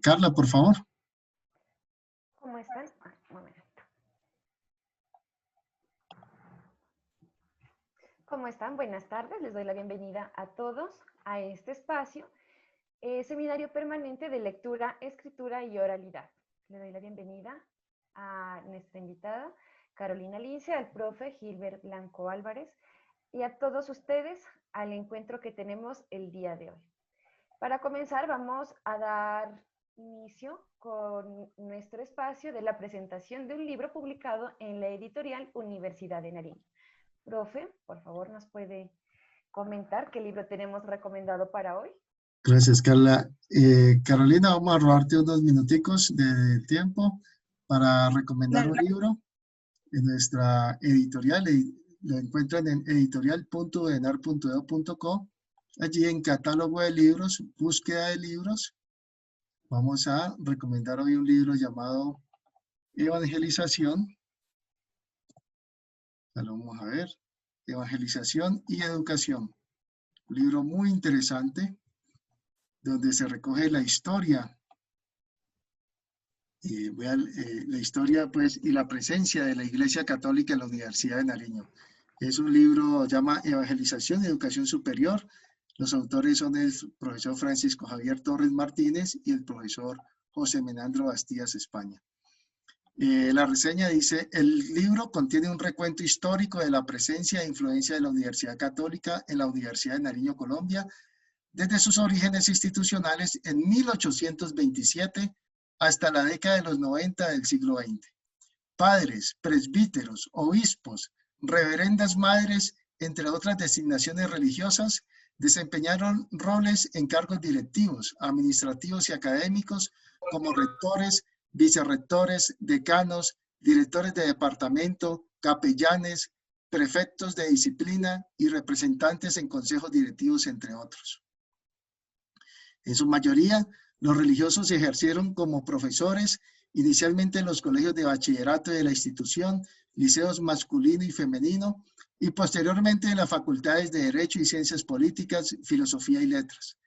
Carla, por favor. ¿Cómo están? Un momento. ¿Cómo están? Buenas tardes. Les doy la bienvenida a todos a este espacio, seminario permanente de lectura, escritura y oralidad. Le doy la bienvenida a nuestra invitada, Carolina Lince, al profe Gilbert Blanco Álvarez y a todos ustedes al encuentro que tenemos el día de hoy. Para comenzar, vamos a dar inicio con nuestro espacio de la presentación de un libro publicado en la editorial Universidad de Nariño. Profe, por favor, ¿nos puede comentar qué libro tenemos recomendado para hoy? Gracias, Carla. Carolina, vamos a robarte unos minuticos de tiempo para recomendar un libro en nuestra editorial. Lo encuentran en editorial.enar.edu.co. Allí en catálogo de libros, búsqueda de libros, vamos a recomendar hoy un libro llamado Evangelización. Ya lo vamos a ver. Evangelización y Educación. Un libro muy interesante donde se recoge la historia, la historia pues, y la presencia de la Iglesia Católica en la Universidad de Nariño. Es un libro, llama Evangelización y Educación Superior. Los autores son el profesor Francisco Javier Torres Martínez y el profesor José Menandro Bastías España. La reseña dice, el libro contiene un recuento histórico de la presencia e influencia de la Universidad Católica en la Universidad de Nariño, Colombia, desde sus orígenes institucionales en 1827 hasta la década de los 90 del siglo XX. Padres, presbíteros, obispos, reverendas madres, entre otras designaciones religiosas, desempeñaron roles en cargos directivos, administrativos y académicos como rectores, vicerrectores, decanos, directores de departamento, capellanes, prefectos de disciplina y representantes en consejos directivos, entre otros. En su mayoría, los religiosos ejercieron como profesores, inicialmente en los colegios de bachillerato de la institución, liceos masculino y femenino, y posteriormente en las facultades de Derecho y Ciencias Políticas, Filosofía y Letras,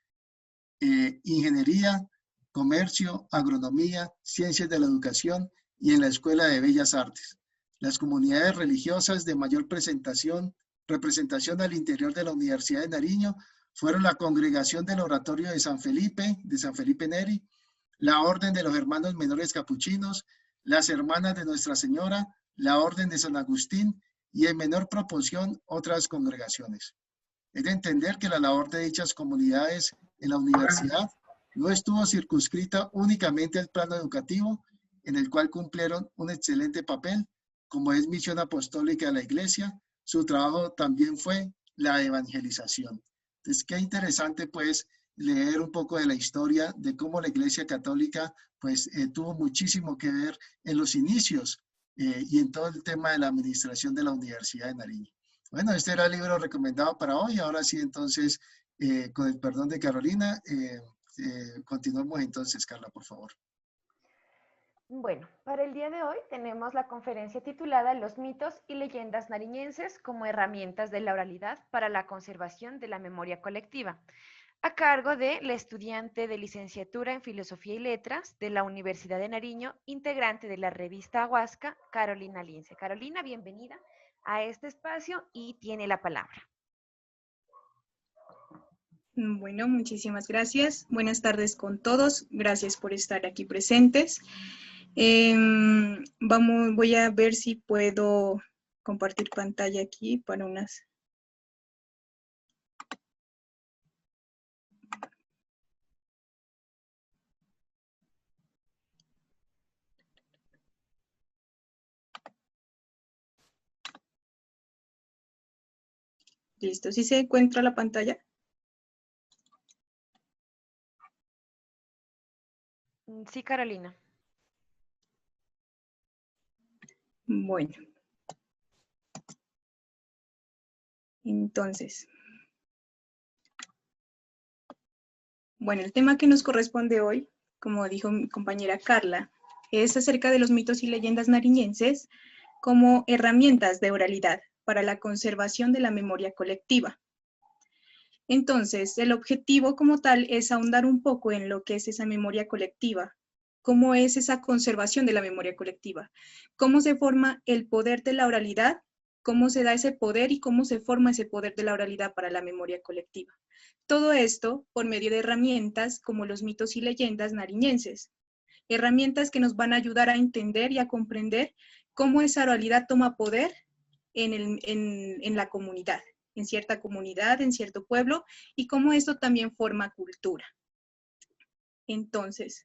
Ingeniería, Comercio, Agronomía, Ciencias de la Educación y en la Escuela de Bellas Artes. Las comunidades religiosas de mayor representación al interior de la Universidad de Nariño fueron la Congregación del Oratorio de San Felipe Neri, la Orden de los Hermanos Menores Capuchinos, las Hermanas de Nuestra Señora, la Orden de San Agustín y en menor proporción otras congregaciones. Es de entender que la labor de dichas comunidades en la universidad no estuvo circunscrita únicamente al plano educativo, en el cual cumplieron un excelente papel, como es misión apostólica de la Iglesia. Su trabajo también fue la evangelización. Entonces, qué interesante, pues, leer un poco de la historia de cómo la Iglesia Católica, pues, tuvo muchísimo que ver en los inicios y en todo el tema de la administración de la Universidad de Nariño. Bueno, este era el libro recomendado para hoy. Ahora sí, entonces, con el perdón de Carolina, continuamos entonces, Carla, por favor. Bueno, para el día de hoy tenemos la conferencia titulada Los mitos y leyendas nariñenses como herramientas de la oralidad para la conservación de la memoria colectiva, a cargo de la estudiante de licenciatura en Filosofía y Letras de la Universidad de Nariño, integrante de la revista Huasca, Carolina Lince. Carolina, bienvenida a este espacio y tiene la palabra. Bueno, muchísimas gracias. Buenas tardes con todos. Gracias por estar aquí presentes. Voy a ver si puedo compartir pantalla aquí para unas... Listo, ¿sí se encuentra la pantalla? Sí, Carolina. Bueno. Entonces. Bueno, el tema que nos corresponde hoy, como dijo mi compañera Carla, es acerca de los mitos y leyendas nariñenses como herramientas de oralidad para la conservación de la memoria colectiva. Entonces, el objetivo como tal es ahondar un poco en lo que es esa memoria colectiva, cómo es esa conservación de la memoria colectiva, cómo se forma el poder de la oralidad, cómo se da ese poder y cómo se forma ese poder de la oralidad para la memoria colectiva. Todo esto por medio de herramientas como los mitos y leyendas nariñenses, herramientas que nos van a ayudar a entender y a comprender cómo esa oralidad toma poder en la comunidad, en cierta comunidad, en cierto pueblo, y cómo esto también forma cultura. Entonces,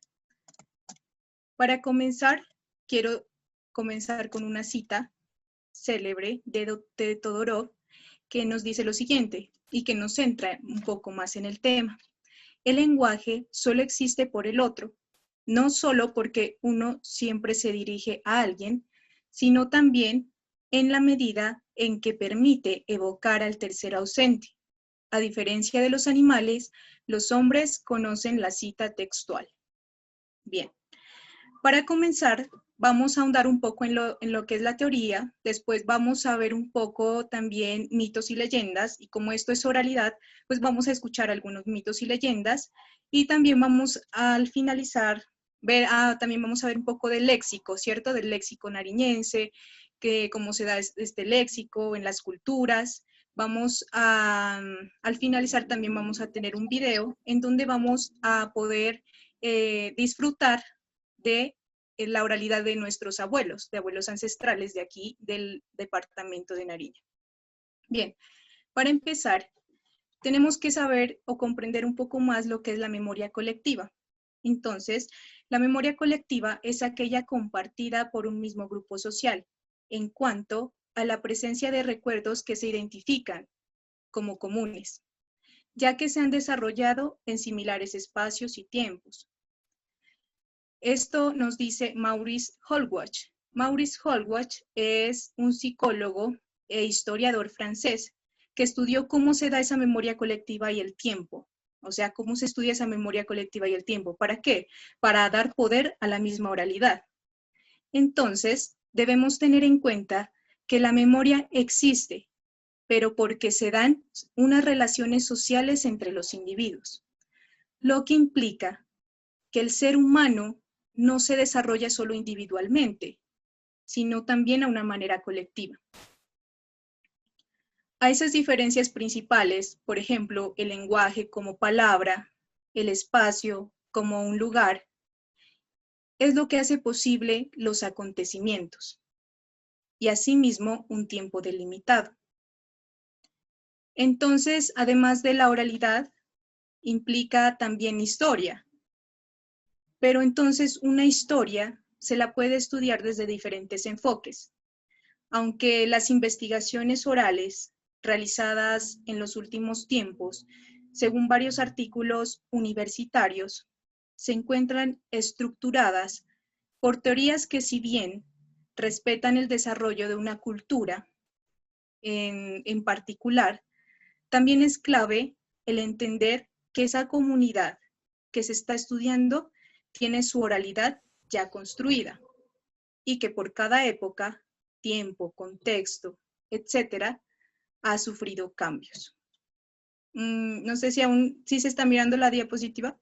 para comenzar, quiero comenzar con una cita célebre de Todorov, que nos dice lo siguiente, y que nos centra un poco más en el tema. El lenguaje solo existe por el otro, no solo porque uno siempre se dirige a alguien, sino también en la medida en que permite evocar al tercer ausente. A diferencia de los animales, los hombres conocen la cita textual. Bien, para comenzar, vamos a ahondar un poco en lo que es la teoría, después vamos a ver un poco también mitos y leyendas, y como esto es oralidad, pues vamos a escuchar algunos mitos y leyendas, y también vamos al finalizar, también vamos a ver un poco del léxico, ¿cierto? Del léxico nariñense, que cómo se da este léxico en las culturas. Al finalizar también vamos a tener un video en donde vamos a poder disfrutar de la oralidad de nuestros abuelos, de abuelos ancestrales de aquí, del departamento de Nariño. Bien, para empezar, tenemos que saber o comprender un poco más lo que es la memoria colectiva. Entonces, la memoria colectiva es aquella compartida por un mismo grupo social, en cuanto a la presencia de recuerdos que se identifican como comunes, ya que se han desarrollado en similares espacios y tiempos. Esto nos dice Maurice Holwach. Maurice Holwach es un psicólogo e historiador francés que estudió cómo se da esa memoria colectiva y el tiempo. O sea, cómo se estudia esa memoria colectiva y el tiempo. ¿Para qué? Para dar poder a la misma oralidad. Entonces, debemos tener en cuenta que la memoria existe, pero porque se dan unas relaciones sociales entre los individuos, lo que implica que el ser humano no se desarrolla solo individualmente, sino también a una manera colectiva. A esas diferencias principales, por ejemplo, el lenguaje como palabra, el espacio como un lugar, es lo que hace posible los acontecimientos y asimismo un tiempo delimitado. Entonces, además de la oralidad, implica también historia. Pero entonces una historia se la puede estudiar desde diferentes enfoques. Aunque las investigaciones orales realizadas en los últimos tiempos, según varios artículos universitarios, se encuentran estructuradas por teorías que, si bien respetan el desarrollo de una cultura en particular, también es clave el entender que esa comunidad que se está estudiando tiene su oralidad ya construida y que por cada época, tiempo, contexto, etcétera, ha sufrido cambios. No sé si se está mirando la diapositiva.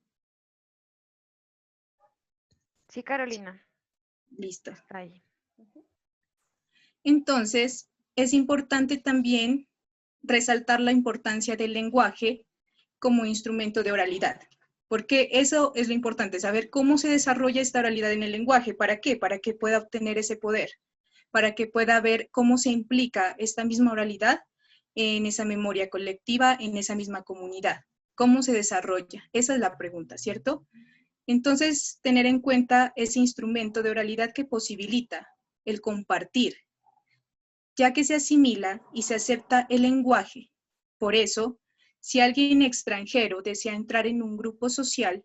Sí, Carolina. Listo. Está ahí. Entonces, es importante también resaltar la importancia del lenguaje como instrumento de oralidad. Porque eso es lo importante, saber cómo se desarrolla esta oralidad en el lenguaje. ¿Para qué? Para que pueda obtener ese poder, para que pueda ver cómo se implica esta misma oralidad en esa memoria colectiva, en esa misma comunidad. ¿Cómo se desarrolla? Esa es la pregunta, ¿cierto? Entonces, tener en cuenta ese instrumento de oralidad que posibilita el compartir, ya que se asimila y se acepta el lenguaje. Por eso, si alguien extranjero desea entrar en un grupo social,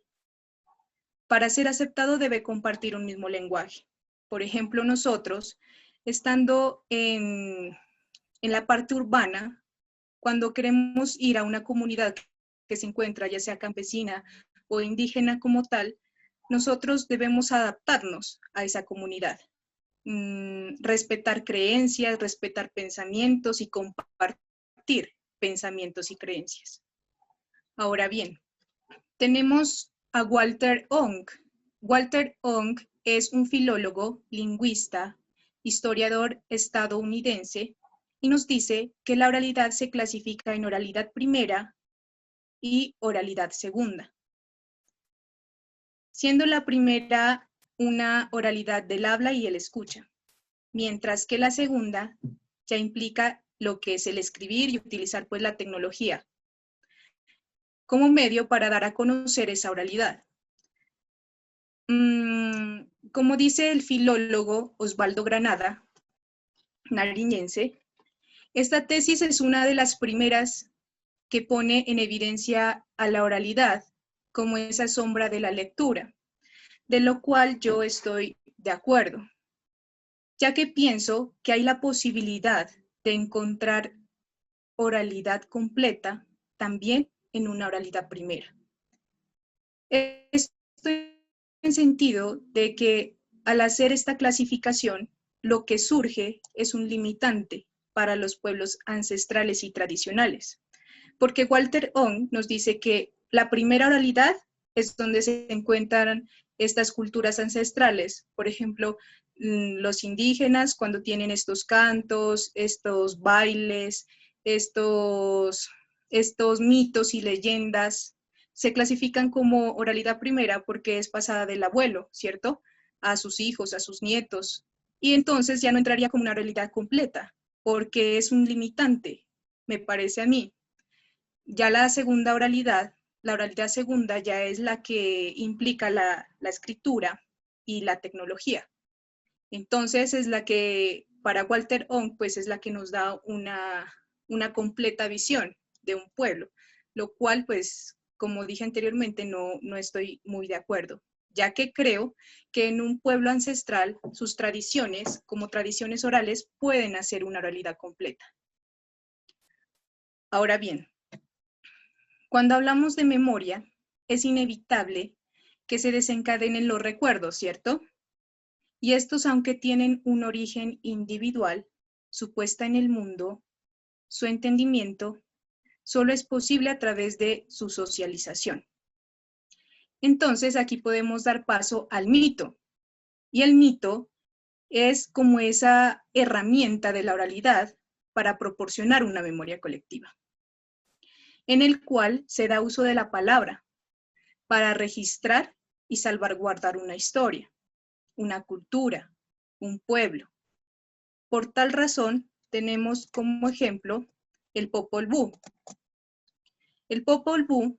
para ser aceptado debe compartir un mismo lenguaje. Por ejemplo, nosotros, estando en la parte urbana, cuando queremos ir a una comunidad que se encuentra, ya sea campesina o indígena como tal, nosotros debemos adaptarnos a esa comunidad. Respetar creencias, respetar pensamientos y compartir pensamientos y creencias. Ahora bien, tenemos a Walter Ong. Walter Ong es un filólogo, lingüista, historiador estadounidense, y nos dice que la oralidad se clasifica en oralidad primera y oralidad segunda. Siendo la primera una oralidad del habla y el escucha, mientras que la segunda ya implica lo que es el escribir y utilizar pues la tecnología como medio para dar a conocer esa oralidad. Como dice el filólogo Osvaldo Granada, nariñense, esta tesis es una de las primeras que pone en evidencia a la oralidad como esa sombra de la lectura, de lo cual yo estoy de acuerdo, ya que pienso que hay la posibilidad de encontrar oralidad completa también en una oralidad primera. Esto en sentido de que al hacer esta clasificación, lo que surge es un limitante para los pueblos ancestrales y tradicionales, porque Walter Ong nos dice que la primera oralidad es donde se encuentran estas culturas ancestrales, por ejemplo, los indígenas cuando tienen estos cantos, estos bailes, estos mitos y leyendas, se clasifican como oralidad primera porque es pasada del abuelo, ¿cierto? A sus hijos, a sus nietos, y entonces ya no entraría como una oralidad completa, porque es un limitante, me parece a mí. Ya la segunda oralidad, la oralidad segunda ya es la que implica la escritura y la tecnología. Entonces es la que, para Walter Ong, pues es la que nos da una completa visión de un pueblo, lo cual, pues, como dije anteriormente, no estoy muy de acuerdo, ya que creo que en un pueblo ancestral sus tradiciones, como tradiciones orales, pueden hacer una oralidad completa. Ahora bien, cuando hablamos de memoria, es inevitable que se desencadenen los recuerdos, ¿cierto? Y estos, aunque tienen un origen individual, su puesta en el mundo, su entendimiento, solo es posible a través de su socialización. Entonces, aquí podemos dar paso al mito. Y el mito es como esa herramienta de la oralidad para proporcionar una memoria colectiva, en el cual se da uso de la palabra para registrar y salvaguardar una historia, una cultura, un pueblo. Por tal razón, tenemos como ejemplo el Popol Vuh. El Popol Vuh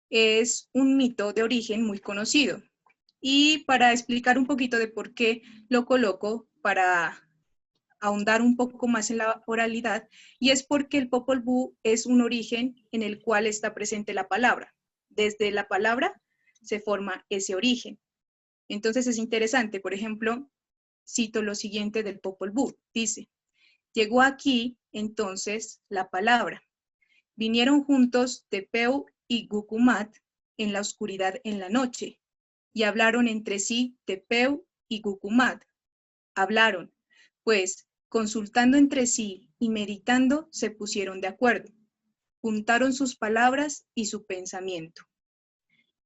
es un mito de origen muy conocido. Y para explicar un poquito de por qué lo coloco, para ahondar un poco más en la oralidad, y es porque el Popol Vuh es un origen en el cual está presente la palabra. Desde la palabra se forma ese origen. Entonces es interesante, por ejemplo, cito lo siguiente del Popol Vuh. Dice, llegó aquí entonces la palabra. Vinieron juntos Tepeu y Gucumat en la oscuridad en la noche, y hablaron entre sí Tepeu y Gucumat. Hablaron, pues, consultando entre sí y meditando, se pusieron de acuerdo. Juntaron sus palabras y su pensamiento.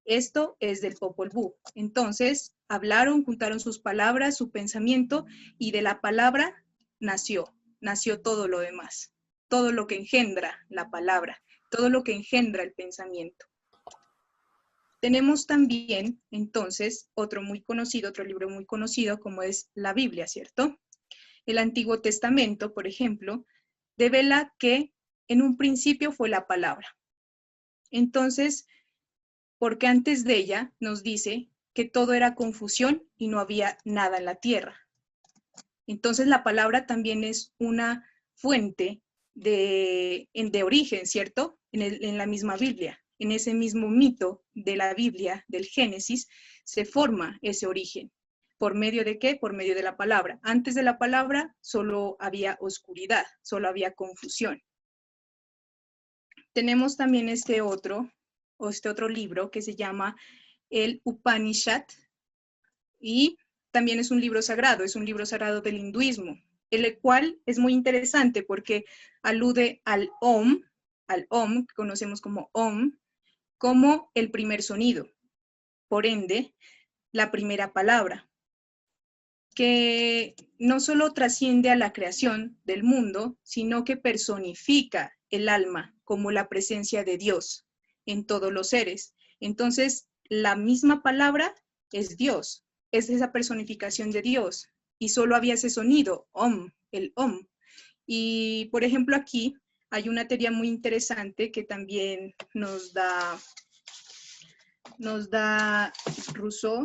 Esto es del Popol Vuh. Entonces, hablaron, juntaron sus palabras, su pensamiento, y de la palabra nació todo lo demás. Todo lo que engendra la palabra, todo lo que engendra el pensamiento. Tenemos también, entonces, otro libro muy conocido, como es la Biblia, ¿cierto? El Antiguo Testamento, por ejemplo, devela que en un principio fue la palabra. Entonces, porque antes de ella nos dice que todo era confusión y no había nada en la tierra. Entonces, la palabra también es una fuente de origen, ¿cierto? En la misma Biblia. En ese mismo mito de la Biblia, del Génesis, se forma ese origen. ¿Por medio de qué? Por medio de la palabra. Antes de la palabra solo había oscuridad, solo había confusión. Tenemos también este otro libro que se llama el Upanishad, y también es un libro sagrado del hinduismo, el cual es muy interesante porque alude al Om, que conocemos como Om, como el primer sonido, por ende, la primera palabra, que no solo trasciende a la creación del mundo, sino que personifica el alma como la presencia de Dios en todos los seres. Entonces, la misma palabra es Dios, es esa personificación de Dios, y solo había ese sonido, om, el om. Y, por ejemplo, aquí hay una teoría muy interesante que también nos da Rousseau,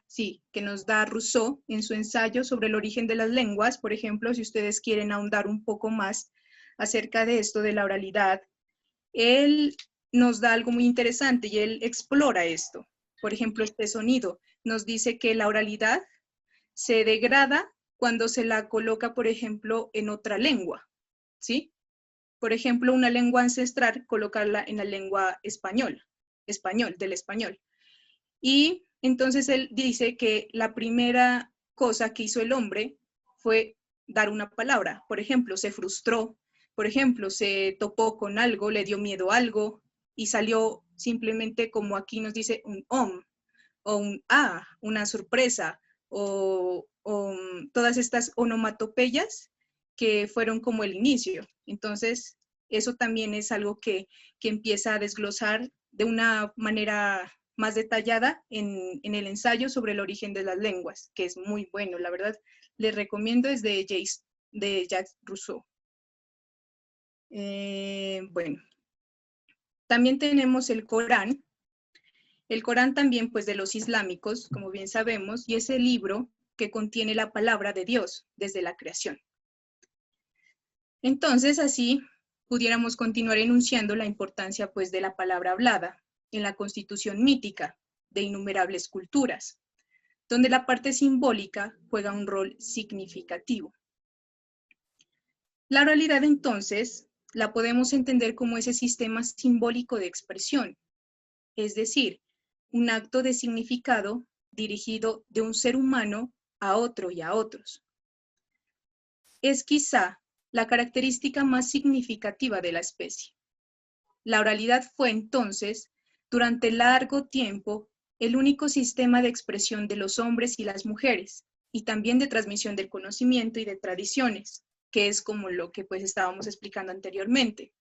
sí, que nos da Rousseau en su ensayo sobre el origen de las lenguas. Por ejemplo, si ustedes quieren ahondar un poco más acerca de esto de la oralidad, él nos da algo muy interesante y él explora esto. Por ejemplo, este sonido nos dice que la oralidad se degrada cuando se la coloca, por ejemplo, en otra lengua, ¿sí? Por ejemplo, una lengua ancestral, colocarla en la lengua español, del español. Y entonces él dice que la primera cosa que hizo el hombre fue dar una palabra. Por ejemplo, se frustró, por ejemplo, se topó con algo, le dio miedo a algo y salió simplemente como aquí nos dice un om o un ah, una sorpresa o todas estas onomatopeyas que fueron como el inicio. Entonces, eso también es algo que empieza a desglosar de una manera más detallada en el ensayo sobre el origen de las lenguas, que es muy bueno, la verdad. Les recomiendo, es de Jacques Rousseau. Bueno, también tenemos el Corán. El Corán también, pues, de los islámicos, como bien sabemos, y es el libro que contiene la palabra de Dios desde la creación. Entonces, así pudiéramos continuar enunciando la importancia, pues, de la palabra hablada en la constitución mítica de innumerables culturas, donde la parte simbólica juega un rol significativo. La oralidad, entonces, la podemos entender como ese sistema simbólico de expresión, es decir, un acto de significado dirigido de un ser humano a otro y a otros. Es quizá la característica más significativa de la especie. La oralidad fue entonces, durante largo tiempo, el único sistema de expresión de los hombres y las mujeres, y también de transmisión del conocimiento y de tradiciones, que es como lo que pues estábamos explicando anteriormente.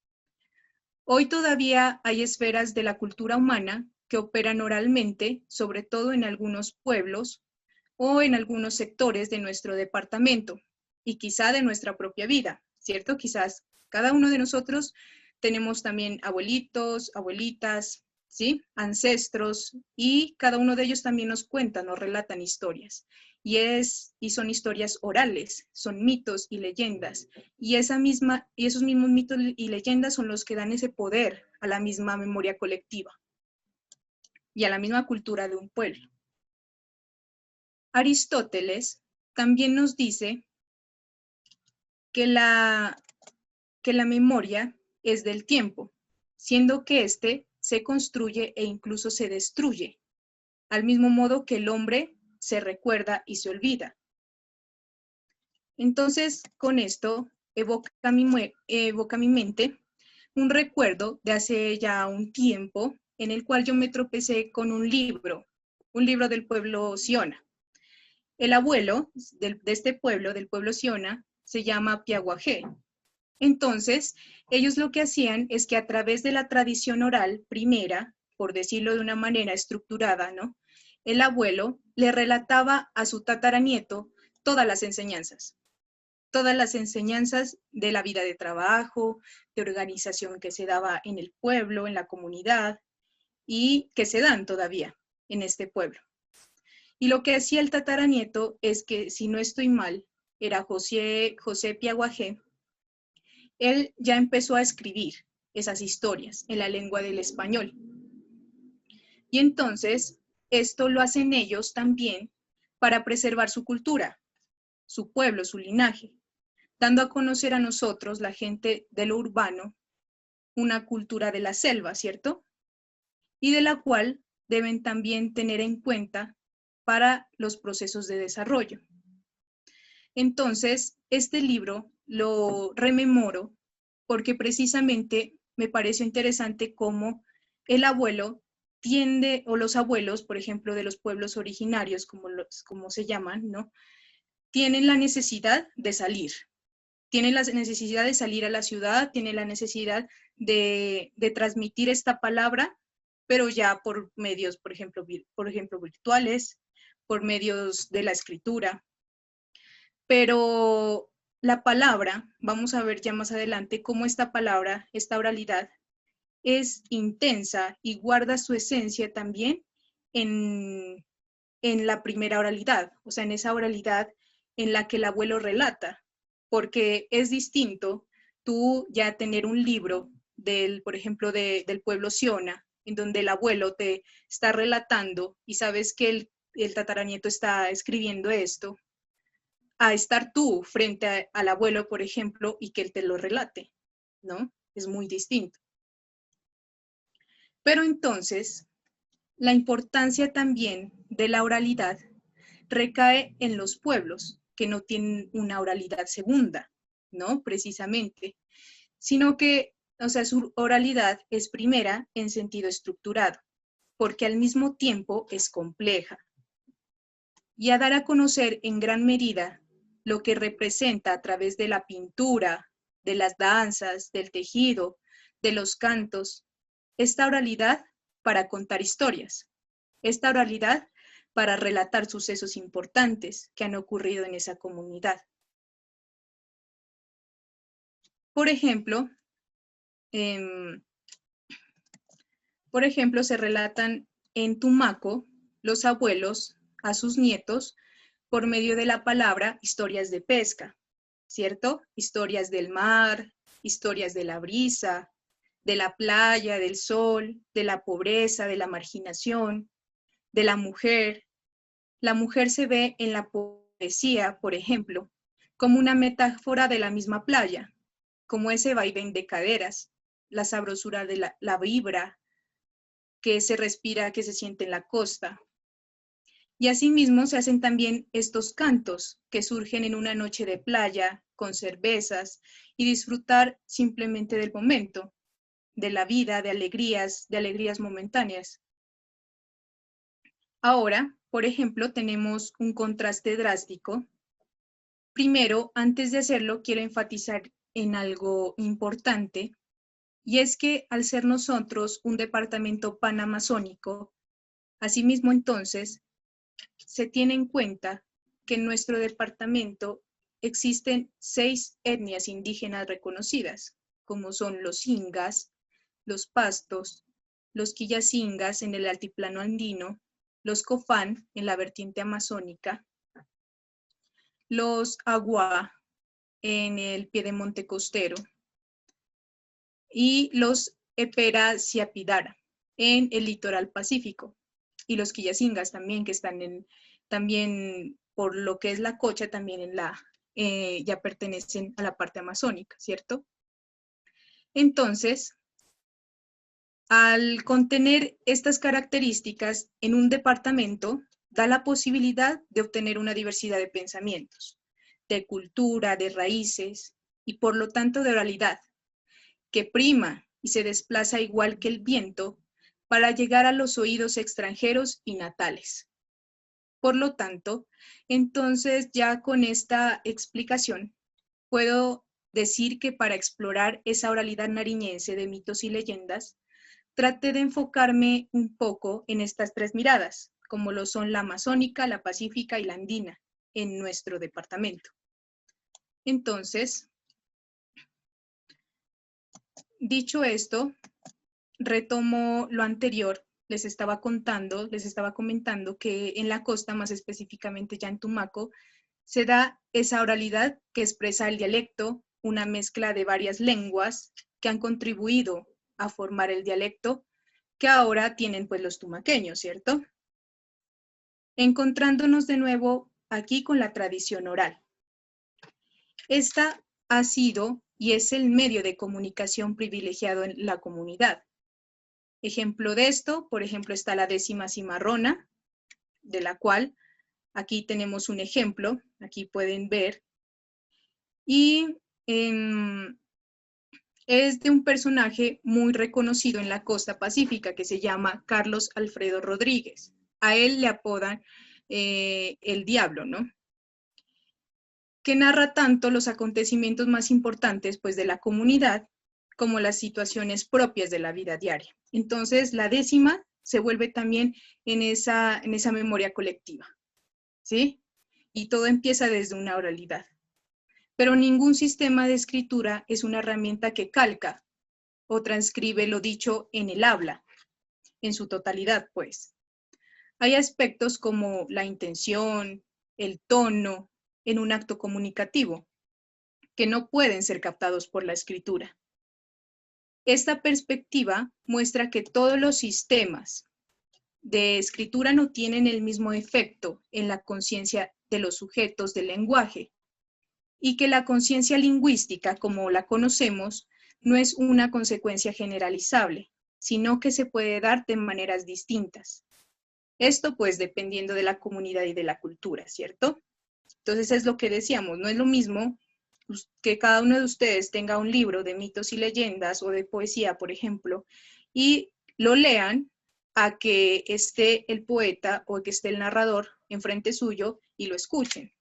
Hoy todavía hay esferas de la cultura humana que operan oralmente, sobre todo en algunos pueblos o en algunos sectores de nuestro departamento y quizá de nuestra propia vida, ¿cierto? Quizás cada uno de nosotros tenemos también abuelitos, abuelitas, ¿sí? Ancestros, y cada uno de ellos también nos cuentan, nos relatan historias. Y son historias orales, son mitos y leyendas. Y esos mismos mitos y leyendas son los que dan ese poder a la misma memoria colectiva y a la misma cultura de un pueblo. Aristóteles también nos dice que la memoria es del tiempo, siendo que éste se construye e incluso se destruye, al mismo modo que el hombre se recuerda y se olvida. Entonces, con esto evoca mi mente un recuerdo de hace ya un tiempo en el cual yo me tropecé con un libro del pueblo Siona. El abuelo de este pueblo, del pueblo Siona, se llama Piaguajé. Entonces, ellos lo que hacían es que a través de la tradición oral primera, por decirlo de una manera estructurada, ¿no? El abuelo le relataba a su tataranieto todas las enseñanzas de la vida de trabajo, de organización que se daba en el pueblo, en la comunidad, y que se dan todavía en este pueblo. Y lo que hacía el tataranieto es que, si no estoy mal, era José Piaguajé, él ya empezó a escribir esas historias en la lengua del español. Y entonces, esto lo hacen ellos también para preservar su cultura, su pueblo, su linaje, dando a conocer a nosotros, la gente de lo urbano, una cultura de la selva, ¿cierto? Y de la cual deben también tener en cuenta para los procesos de desarrollo. Entonces, este libro lo rememoro porque precisamente me pareció interesante cómo el abuelo tiende, o los abuelos, por ejemplo, de los pueblos originarios, como se llaman, ¿no? Tienen la necesidad de salir. Tienen la necesidad de salir a la ciudad, tienen la necesidad de transmitir esta palabra, pero ya por medios, por ejemplo, virtuales, por medios de la escritura. Pero la palabra, vamos a ver ya más adelante cómo esta palabra, esta oralidad, es intensa y guarda su esencia también en la primera oralidad, o sea, en esa oralidad en la que el abuelo relata, porque es distinto tú ya tener un libro por ejemplo, del pueblo Siona, en donde el abuelo te está relatando y sabes que el tataranieto está escribiendo esto, a estar tú frente al abuelo, por ejemplo, y que él te lo relate, ¿no? Es muy distinto. Pero entonces, la importancia también de la oralidad recae en los pueblos que no tienen una oralidad segunda, ¿no? Precisamente, sino que, o sea, su oralidad es primera en sentido estructurado, porque al mismo tiempo es compleja. Y a dar a conocer en gran medida lo que representa a través de la pintura, de las danzas, del tejido, de los cantos, esta oralidad para contar historias, esta oralidad para relatar sucesos importantes que han ocurrido en esa comunidad. Por ejemplo, se relatan en Tumaco los abuelos a sus nietos por medio de la palabra historias de pesca, ¿cierto? Historias del mar, historias de la brisa, de la playa, del sol, de la pobreza, de la marginación, de la mujer. La mujer se ve en la poesía, por ejemplo, como una metáfora de la misma playa, como ese vaivén de caderas, la sabrosura de la vibra que se respira, que se siente en la costa. Y asimismo se hacen también estos cantos que surgen en una noche de playa, con cervezas, y disfrutar simplemente del momento, de la vida, de alegrías momentáneas. Ahora, por ejemplo, tenemos un contraste drástico. Primero, antes de hacerlo, quiero enfatizar en algo importante, y es que al ser nosotros un departamento panamazónico, asimismo entonces, se tiene en cuenta que en nuestro departamento existen 6 etnias indígenas reconocidas, como son los ingas, los pastos, los quillacingas en el altiplano andino, los cofán en la vertiente amazónica, los agua en el piedemonte costero y los epera siapidara en el litoral pacífico, y los quillacingas también, que están también por lo que es la cocha, también ya pertenecen a la parte amazónica, ¿cierto? Entonces, al contener estas características en un departamento, da la posibilidad de obtener una diversidad de pensamientos, de cultura, de raíces y por lo tanto de oralidad, que prima y se desplaza igual que el viento para llegar a los oídos extranjeros y natales. Por lo tanto, entonces ya con esta explicación puedo decir que para explorar esa oralidad nariñense de mitos y leyendas, traté de enfocarme un poco en estas 3 miradas, como lo son la amazónica, la pacífica y la andina, en nuestro departamento. Entonces, dicho esto, retomo lo anterior. Les estaba comentando que en la costa, más específicamente ya en Tumaco, se da esa oralidad que expresa el dialecto, una mezcla de varias lenguas que han contribuido a formar el dialecto que ahora tienen pues los tumaqueños, ¿cierto? Encontrándonos de nuevo aquí con la tradición oral. Esta ha sido y es el medio de comunicación privilegiado en la comunidad. Ejemplo de esto, por ejemplo, está la 10ª cimarrona, de la cual aquí tenemos un ejemplo, aquí pueden ver. Y es de un personaje muy reconocido en la costa pacífica que se llama Carlos Alfredo Rodríguez. A él le apodan el Diablo, ¿no? Que narra tanto los acontecimientos más importantes pues, de la comunidad como las situaciones propias de la vida diaria. Entonces, la décima se vuelve también en esa memoria colectiva, ¿sí? Y todo empieza desde una oralidad. Pero ningún sistema de escritura es una herramienta que calca o transcribe lo dicho en el habla, en su totalidad, pues. Hay aspectos como la intención, el tono, en un acto comunicativo, que no pueden ser captados por la escritura. Esta perspectiva muestra que todos los sistemas de escritura no tienen el mismo efecto en la conciencia de los sujetos del lenguaje y que la conciencia lingüística, como la conocemos, no es una consecuencia generalizable, sino que se puede dar de maneras distintas. Esto pues dependiendo de la comunidad y de la cultura, ¿cierto? Entonces es lo que decíamos, no es lo mismo que cada uno de ustedes tenga un libro de mitos y leyendas o de poesía, por ejemplo, y lo lean a que esté el poeta o que esté el narrador enfrente suyo y lo escuchen.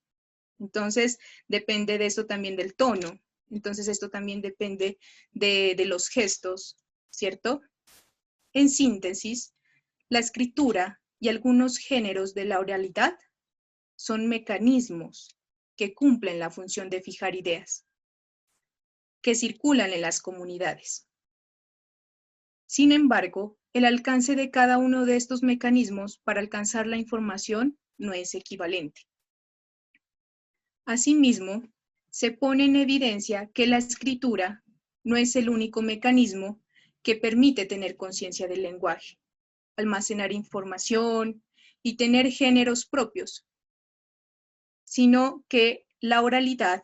Entonces, depende de eso también del tono. Entonces, esto también depende de los gestos, ¿cierto? En síntesis, la escritura y algunos géneros de la oralidad son mecanismos que cumplen la función de fijar ideas, que circulan en las comunidades. Sin embargo, el alcance de cada uno de estos mecanismos para alcanzar la información no es equivalente. Asimismo, se pone en evidencia que la escritura no es el único mecanismo que permite tener conciencia del lenguaje, almacenar información y tener géneros propios, sino que la oralidad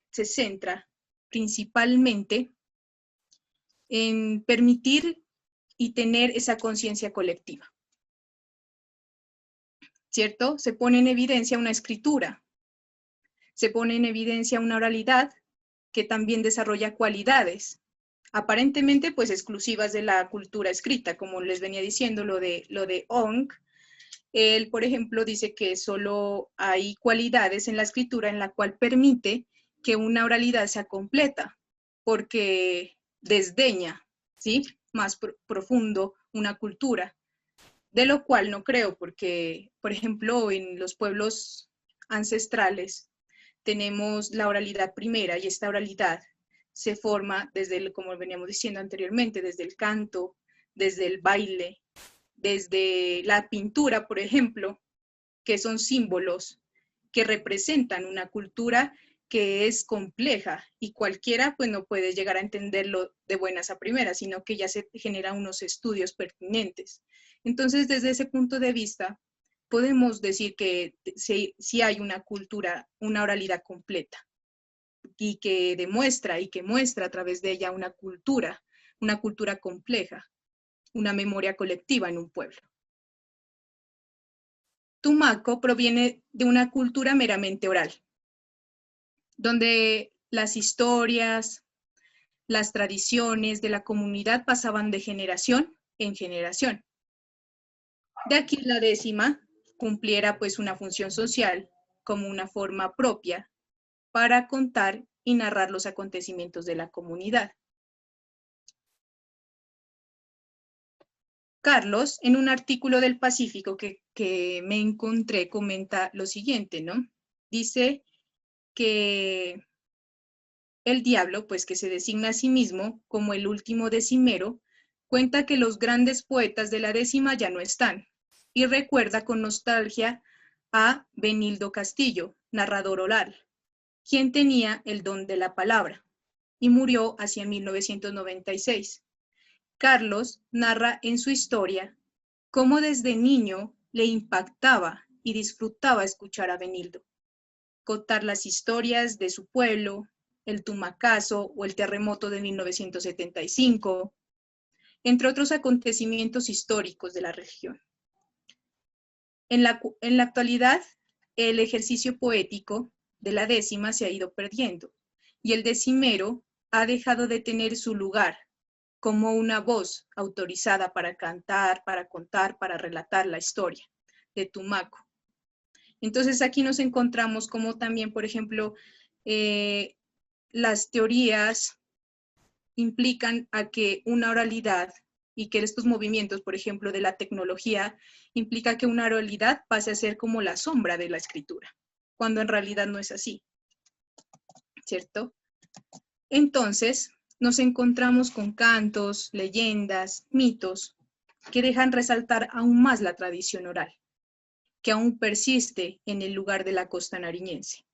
se centra principalmente en permitir y tener esa conciencia colectiva, ¿cierto? Se pone en evidencia una escritura, se pone en evidencia una oralidad que también desarrolla cualidades, aparentemente pues exclusivas de la cultura escrita, como les venía diciendo lo de Ong. Él, por ejemplo, dice que solo hay cualidades en la escritura en la cual permite que una oralidad sea completa, porque desdeña, ¿sí? Más profundo una cultura, de lo cual no creo, porque, por ejemplo, en los pueblos ancestrales tenemos la oralidad primera y esta oralidad se forma desde, como veníamos diciendo anteriormente, desde el canto, desde el baile, desde la pintura, por ejemplo, que son símbolos que representan una cultura que es compleja y cualquiera pues no puede llegar a entenderlo de buenas a primeras, sino que ya se generan unos estudios pertinentes. Entonces, desde ese punto de vista, podemos decir que sí hay una cultura, una oralidad completa y que demuestra y que muestra a través de ella una cultura compleja, una memoria colectiva en un pueblo. Tumaco proviene de una cultura meramente oral, donde las historias, las tradiciones de la comunidad pasaban de generación en generación. De aquí la décima cumpliera pues una función social como una forma propia para contar y narrar los acontecimientos de la comunidad. Carlos, en un artículo del Pacífico que me encontré, comenta lo siguiente, ¿no? Dice que el diablo, pues que se designa a sí mismo como el último decimero, cuenta que los grandes poetas de la décima ya no están y recuerda con nostalgia a Benildo Castillo, narrador oral, quien tenía el don de la palabra y murió hacia 1996. Carlos narra en su historia cómo desde niño le impactaba y disfrutaba escuchar a Benildo contar las historias de su pueblo, el Tumacazo o el terremoto de 1975, entre otros acontecimientos históricos de la región. En la actualidad, el ejercicio poético de la décima se ha ido perdiendo y el decimero ha dejado de tener su lugar como una voz autorizada para cantar, para contar, para relatar la historia de Tumaco. Entonces aquí nos encontramos como también, por ejemplo, las teorías implican a que una oralidad y que estos movimientos, por ejemplo, de la tecnología, implica que una oralidad pase a ser como la sombra de la escritura, cuando en realidad no es así, ¿cierto? Entonces, nos encontramos con cantos, leyendas, mitos, que dejan resaltar aún más la tradición oral, que aún persiste en el lugar de la costa nariñense.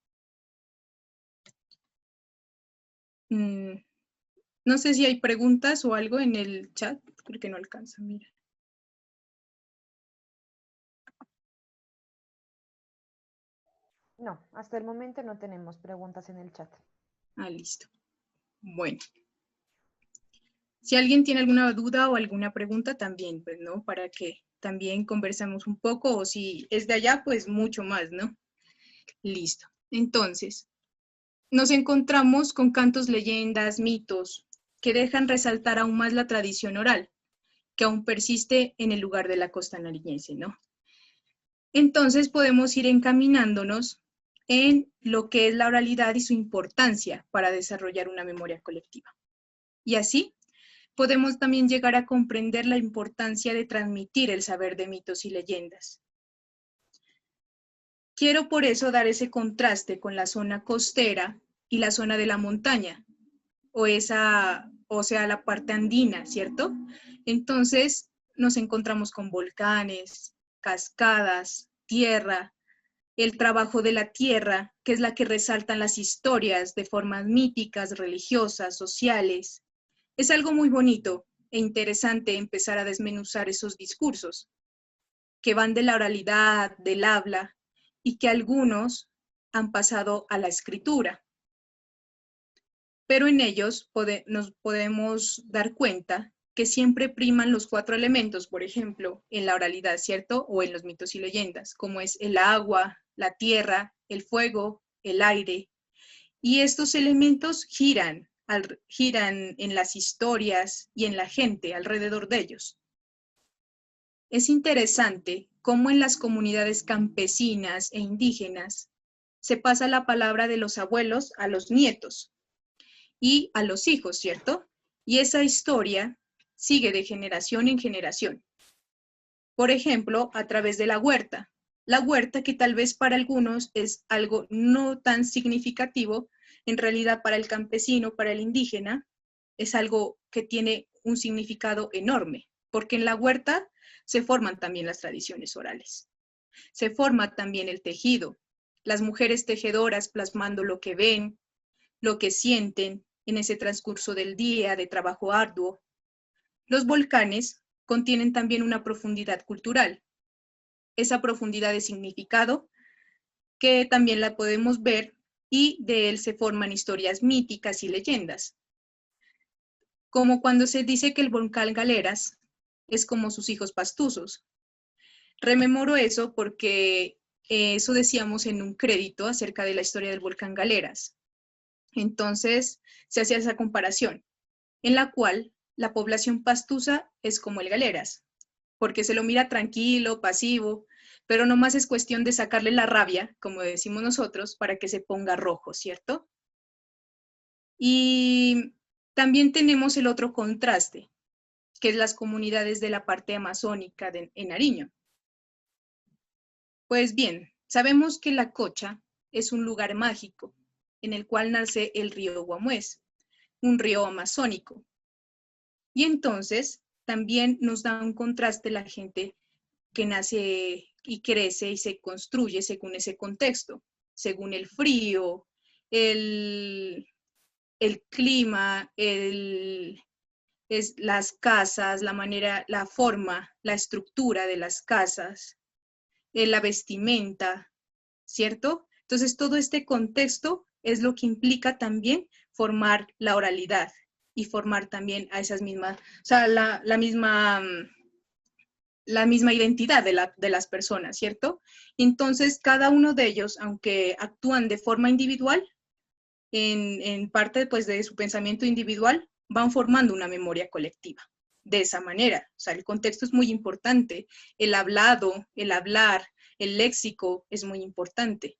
No sé si hay preguntas o algo en el chat, porque no alcanza, mira. No, hasta el momento no tenemos preguntas en el chat. Ah, listo. Bueno. Si alguien tiene alguna duda o alguna pregunta también, pues, ¿no? Para que también conversemos un poco, o si es de allá, pues mucho más, ¿no? Listo. Entonces, nos encontramos con cantos, leyendas, mitos, que dejan resaltar aún más la tradición oral, que aún persiste en el lugar de la costa nariñense, ¿no? Entonces podemos ir encaminándonos en lo que es la oralidad y su importancia para desarrollar una memoria colectiva. Y así podemos también llegar a comprender la importancia de transmitir el saber de mitos y leyendas. Quiero por eso dar ese contraste con la zona costera y la zona de la montaña, o sea, la parte andina, ¿cierto? Entonces nos encontramos con volcanes, cascadas, tierra, el trabajo de la tierra, que es la que resaltan las historias de formas míticas, religiosas, sociales. Es algo muy bonito e interesante empezar a desmenuzar esos discursos que van de la oralidad, del habla, y que algunos han pasado a la escritura. Pero en ellos nos podemos dar cuenta que siempre priman los 4 elementos, por ejemplo, en la oralidad, ¿cierto? O en los mitos y leyendas, como es el agua, la tierra, el fuego, el aire. Y estos elementos giran en las historias y en la gente alrededor de ellos. Es interesante cómo en las comunidades campesinas e indígenas se pasa la palabra de los abuelos a los nietos y a los hijos, ¿cierto? Y esa historia sigue de generación en generación. Por ejemplo, a través de la huerta. La huerta, que tal vez para algunos es algo no tan significativo, en realidad para el campesino, para el indígena, es algo que tiene un significado enorme, porque en la huerta se forman también las tradiciones orales. Se forma también el tejido, las mujeres tejedoras plasmando lo que ven, lo que sienten en ese transcurso del día de trabajo arduo. Los volcanes contienen también una profundidad cultural, esa profundidad de significado que también la podemos ver y de él se forman historias míticas y leyendas. Como cuando se dice que el volcán Galeras es como sus hijos pastuzos. Rememoro eso porque eso decíamos en un crédito acerca de la historia del volcán Galeras. Entonces se hacía esa comparación, en la cual la población pastusa es como el Galeras, porque se lo mira tranquilo, pasivo, pero nomás es cuestión de sacarle la rabia, como decimos nosotros, para que se ponga rojo, ¿cierto? Y también tenemos el otro contraste, que es las comunidades de la parte amazónica en Nariño. Pues bien, sabemos que La Cocha es un lugar mágico, en el cual nace el río Guamués, un río amazónico. Y entonces también nos da un contraste la gente que nace y crece y se construye según ese contexto, según el frío, el clima, las casas, la manera, la forma, la estructura de las casas, la vestimenta, ¿cierto? Entonces todo este contexto es lo que implica también formar la oralidad y formar también a esas mismas, o sea, la misma la misma identidad de las personas, ¿cierto? Entonces, cada uno de ellos, aunque actúan de forma individual, en parte pues, de su pensamiento individual, van formando una memoria colectiva. De esa manera, o sea, el contexto es muy importante, el hablado, el hablar, el léxico es muy importante.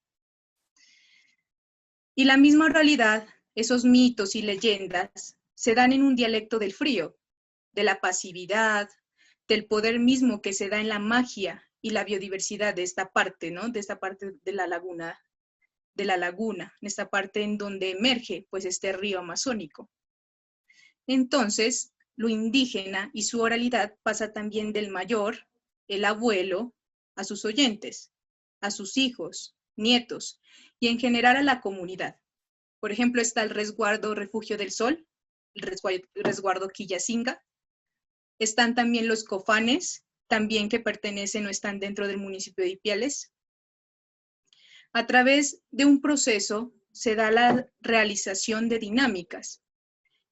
Y la misma oralidad, esos mitos y leyendas, se dan en un dialecto del frío, de la pasividad, del poder mismo que se da en la magia y la biodiversidad de esta parte, ¿no? De esta parte de la laguna, en esta parte en donde emerge pues este río amazónico. Entonces, lo indígena y su oralidad pasa también del mayor, el abuelo, a sus oyentes, a sus hijos, nietos y en general a la comunidad. Por ejemplo, está el resguardo Refugio del Sol, el resguardo Quillacinga. Están también los cofanes, también que pertenecen o están dentro del municipio de Ipiales. A través de un proceso se da la realización de dinámicas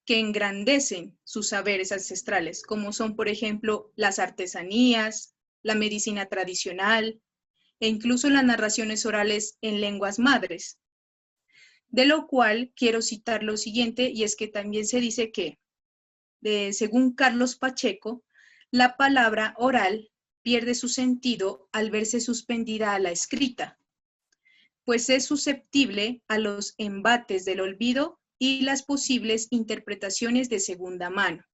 que engrandecen sus saberes ancestrales, como son, por ejemplo, las artesanías, la medicina tradicional e incluso las narraciones orales en lenguas madres. De lo cual quiero citar lo siguiente, y es que también se dice que, según Carlos Pacheco, la palabra oral pierde su sentido al verse suspendida a la escrita, pues es susceptible a los embates del olvido y las posibles interpretaciones de segunda mano,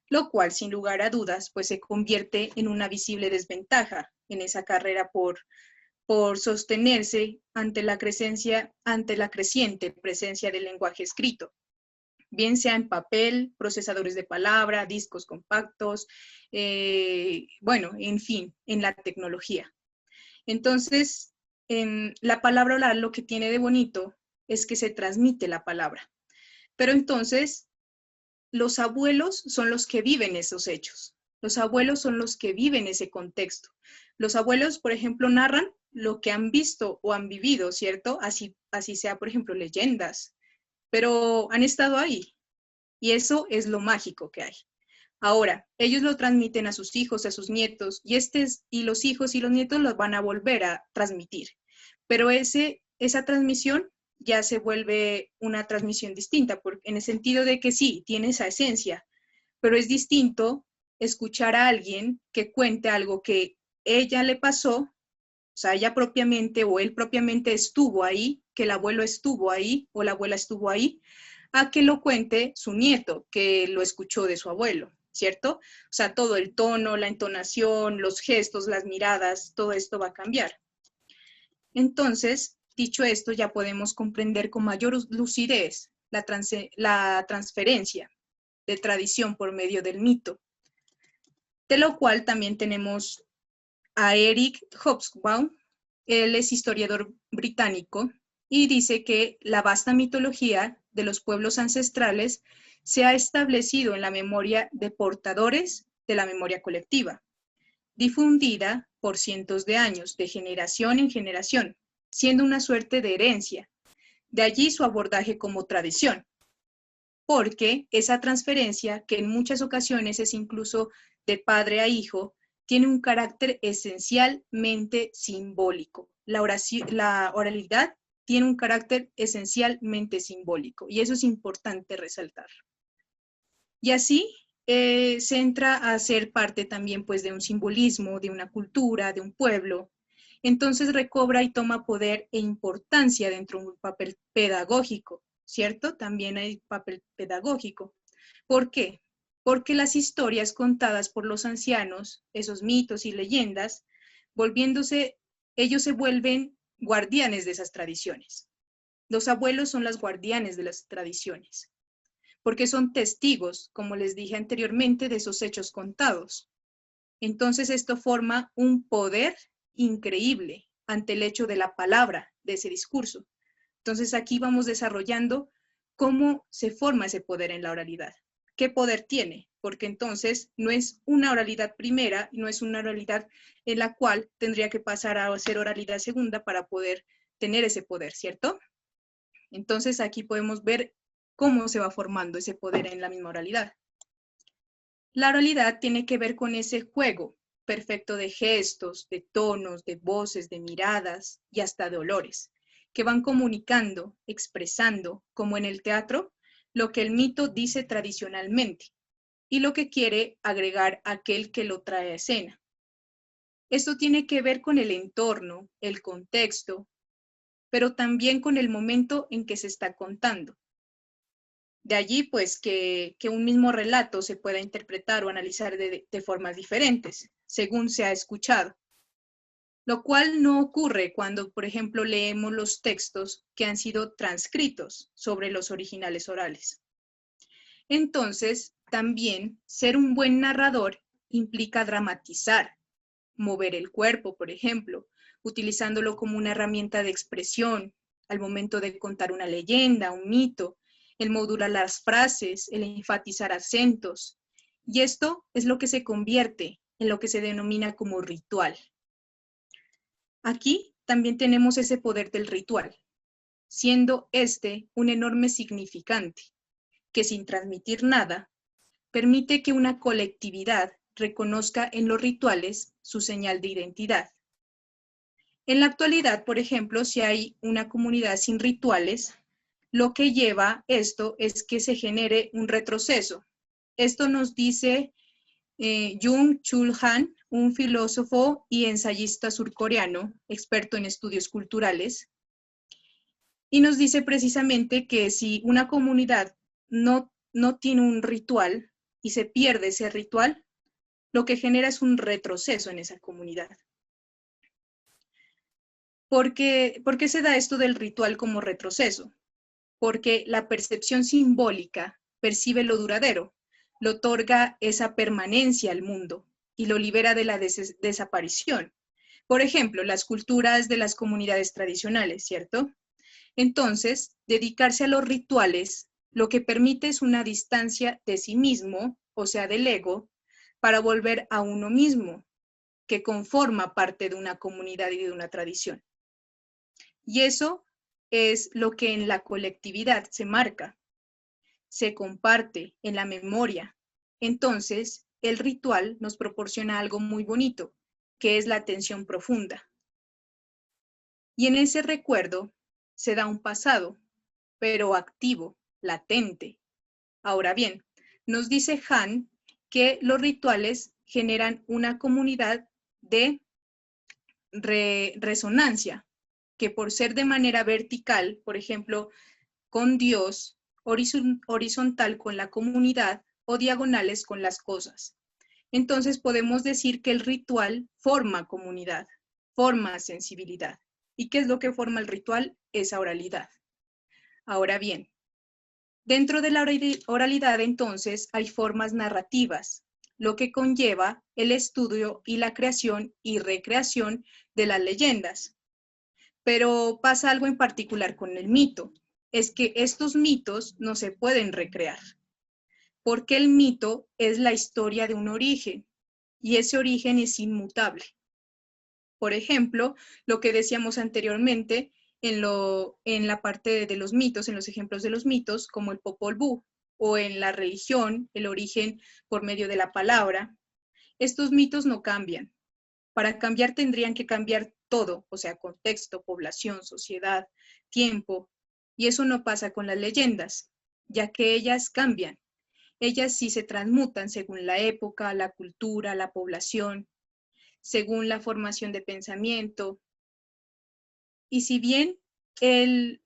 lo cual, sin lugar a dudas, pues se convierte en una visible desventaja en esa carrera por sostenerse ante la creciente presencia del lenguaje escrito, bien sea en papel, procesadores de palabra, discos compactos, bueno, en fin, en la tecnología. Entonces, la palabra oral lo que tiene de bonito es que se transmite la palabra. Pero entonces, los abuelos son los que viven esos hechos. Los abuelos son los que viven ese contexto. Los abuelos, por ejemplo, narran lo que han visto o han vivido, ¿cierto? Así sea, por ejemplo, leyendas, pero han estado ahí. Y eso es lo mágico que hay. Ahora, ellos lo transmiten a sus hijos, a sus nietos, y los hijos y los nietos los van a volver a transmitir. Pero esa transmisión ya se vuelve una transmisión distinta, en el sentido de que sí, tiene esa esencia, pero es distinto escuchar a alguien que cuente algo que ella le pasó, o sea, ella propiamente o él propiamente estuvo ahí, que el abuelo estuvo ahí o la abuela estuvo ahí, a que lo cuente su nieto, que lo escuchó de su abuelo, ¿cierto? O sea, todo el tono, la entonación, los gestos, las miradas, todo esto va a cambiar. Entonces, dicho esto, ya podemos comprender con mayor lucidez la transferencia de tradición por medio del mito, de lo cual también tenemos a Eric Hobsbawm. Él es historiador británico y dice que la vasta mitología de los pueblos ancestrales se ha establecido en la memoria de portadores de la memoria colectiva, difundida por cientos de años, de generación en generación, siendo una suerte de herencia. De allí su abordaje como tradición, porque esa transferencia, que en muchas ocasiones es incluso de padre a hijo, tiene un carácter esencialmente simbólico. La oralidad tiene un carácter esencialmente simbólico, y eso es importante resaltar. Y así se entra a ser parte también pues, de un simbolismo, de una cultura, de un pueblo. Entonces recobra y toma poder e importancia dentro de un papel pedagógico, ¿cierto? También hay papel pedagógico. ¿Por qué? Porque las historias contadas por los ancianos, esos mitos y leyendas, ellos se vuelven guardianes de esas tradiciones. Los abuelos son los guardianes de las tradiciones, porque son testigos, como les dije anteriormente, de esos hechos contados. Entonces esto forma un poder increíble ante el hecho de la palabra, de ese discurso. Entonces aquí vamos desarrollando cómo se forma ese poder en la oralidad. ¿Qué poder tiene? Porque entonces no es una oralidad primera, no es una oralidad en la cual tendría que pasar a ser oralidad segunda para poder tener ese poder, ¿cierto? Entonces aquí podemos ver cómo se va formando ese poder en la misma oralidad. La oralidad tiene que ver con ese juego perfecto de gestos, de tonos, de voces, de miradas y hasta de olores, que van comunicando, expresando, como en el teatro, lo que el mito dice tradicionalmente y lo que quiere agregar aquel que lo trae a escena. Esto tiene que ver con el entorno, el contexto, pero también con el momento en que se está contando. De allí, pues, que un mismo relato se pueda interpretar o analizar de formas diferentes, según se ha escuchado. Lo cual no ocurre cuando, por ejemplo, leemos los textos que han sido transcritos sobre los originales orales. Entonces, también ser un buen narrador implica dramatizar, mover el cuerpo, por ejemplo, utilizándolo como una herramienta de expresión al momento de contar una leyenda, un mito, el modular las frases, el enfatizar acentos. Y esto es lo que se convierte en lo que se denomina como ritual. Aquí también tenemos ese poder del ritual, siendo este un enorme significante, que sin transmitir nada, permite que una colectividad reconozca en los rituales su señal de identidad. En la actualidad, por ejemplo, si hay una comunidad sin rituales, lo que lleva esto es que se genere un retroceso. Esto nos dice Jung-Chul Han, un filósofo y ensayista surcoreano, experto en estudios culturales, y nos dice precisamente que si una comunidad no tiene un ritual y se pierde ese ritual, lo que genera es un retroceso en esa comunidad. ¿Por qué se da esto del ritual como retroceso? Porque la percepción simbólica percibe lo duradero, le otorga esa permanencia al mundo y lo libera de la desaparición. Por ejemplo, las culturas de las comunidades tradicionales, ¿cierto? Entonces, dedicarse a los rituales lo que permite es una distancia de sí mismo, o sea, del ego, para volver a uno mismo, que conforma parte de una comunidad y de una tradición. Y eso es lo que en la colectividad se marca, se comparte en la memoria. Entonces, el ritual nos proporciona algo muy bonito, que es la atención profunda. Y en ese recuerdo se da un pasado, pero activo, latente. Ahora bien, nos dice Han que los rituales generan una comunidad de resonancia, que por ser de manera vertical, por ejemplo, con Dios, horizontal con la comunidad o diagonales con las cosas. Entonces podemos decir que el ritual forma comunidad, forma sensibilidad. ¿Y qué es lo que forma el ritual? Esa oralidad. Ahora bien, dentro de la oralidad entonces hay formas narrativas, lo que conlleva el estudio y la creación y recreación de las leyendas. Pero pasa algo en particular con el mito, es que estos mitos no se pueden recrear, porque el mito es la historia de un origen, y ese origen es inmutable. Por ejemplo, lo que decíamos anteriormente en la parte de los mitos, en los ejemplos de los mitos, como el Popol Vuh, o en la religión, el origen por medio de la palabra. Estos mitos no cambian. Para cambiar tendrían que cambiar todo, o sea, contexto, población, sociedad, tiempo, y eso no pasa con las leyendas, ya que ellas cambian. Ellas sí se transmutan según la época, la cultura, la población, según la formación de pensamiento. Y si bien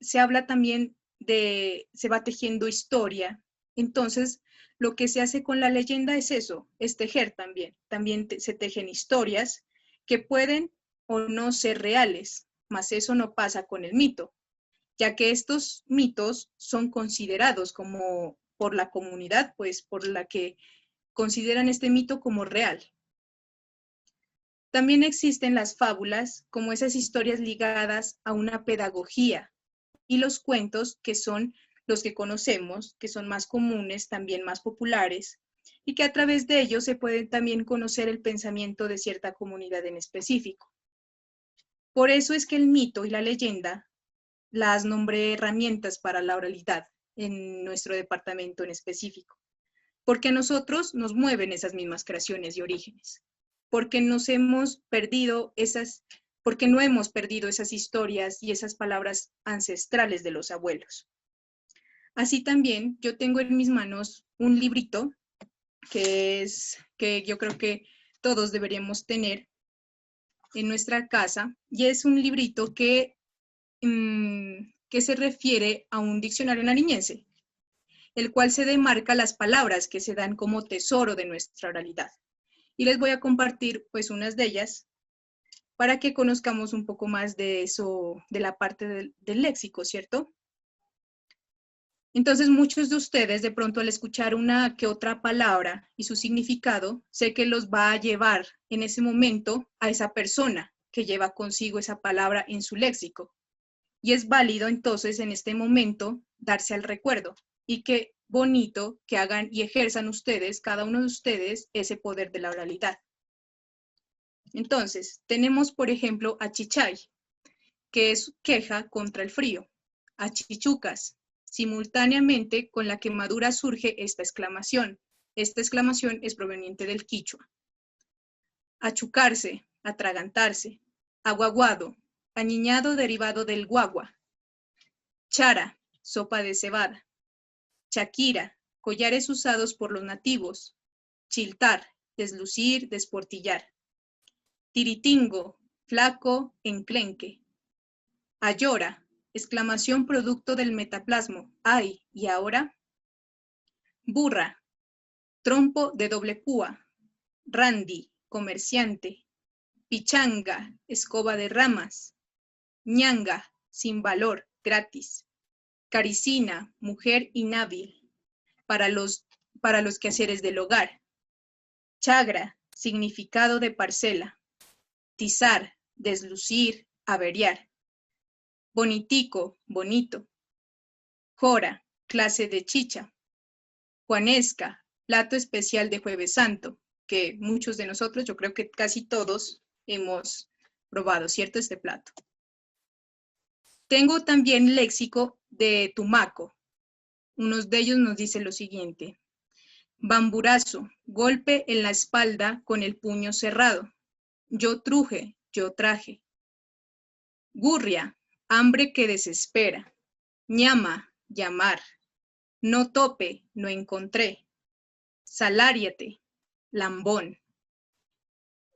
se habla también se va tejiendo historia, entonces lo que se hace con la leyenda es eso, es tejer también. También se tejen historias que pueden o no ser reales, mas eso no pasa con el mito, ya que estos mitos son considerados como por la comunidad, pues por la que consideran este mito como real. También existen las fábulas, como esas historias ligadas a una pedagogía, y los cuentos, que son los que conocemos, que son más comunes, también más populares, y que a través de ellos se puede también conocer el pensamiento de cierta comunidad en específico. Por eso es que el mito y la leyenda las nombré herramientas para la oralidad en nuestro departamento en específico, porque a nosotros nos mueven esas mismas creaciones y orígenes. porque nos hemos perdido porque no hemos perdido esas historias y esas palabras ancestrales de los abuelos. Así también yo tengo en mis manos un librito que yo creo que todos deberíamos tener en nuestra casa, y es un librito que se refiere a un diccionario nariñense, el cual se demarca las palabras que se dan como tesoro de nuestra oralidad. Y les voy a compartir pues unas de ellas para que conozcamos un poco más de eso, de la parte del léxico, ¿cierto? Entonces, muchos de ustedes, de pronto, al escuchar una que otra palabra y su significado, sé que los va a llevar en ese momento a esa persona que lleva consigo esa palabra en su léxico. Y es válido, entonces, en este momento, darse al recuerdo. Y qué bonito que hagan y ejerzan ustedes, cada uno de ustedes, ese poder de la oralidad. Entonces, tenemos, por ejemplo, achichay, que es queja contra el frío. Achichucas. Simultáneamente con la quemadura surge esta exclamación. Esta exclamación es proveniente del quichua. Achucarse, atragantarse. Aguaguado, añiñado derivado del guagua. Chara, sopa de cebada. Chaquira, collares usados por los nativos. Chiltar, deslucir, desportillar. Tiritingo, flaco, enclenque. Ayora, exclamación producto del metaplasmo. ¡Ay! ¿Y ahora? Burra, trompo de doble púa. Randi, comerciante. Pichanga, escoba de ramas. Ñanga, sin valor, gratis. Caricina, mujer inhábil. Para los quehaceres del hogar. Chagra, significado de parcela. Tizar, deslucir, averiar. Bonitico, bonito. Jora, clase de chicha. Juanesca, plato especial de Jueves Santo, que muchos de nosotros, yo creo que casi todos hemos probado, ¿cierto? Este plato. Tengo también léxico de Tumaco. Uno de ellos nos dice lo siguiente. Bamburazo, golpe en la espalda con el puño cerrado. Yo truje, yo traje. Gurria, hambre que desespera. Ñama, llamar. No tope, no encontré. Saláriate, lambón.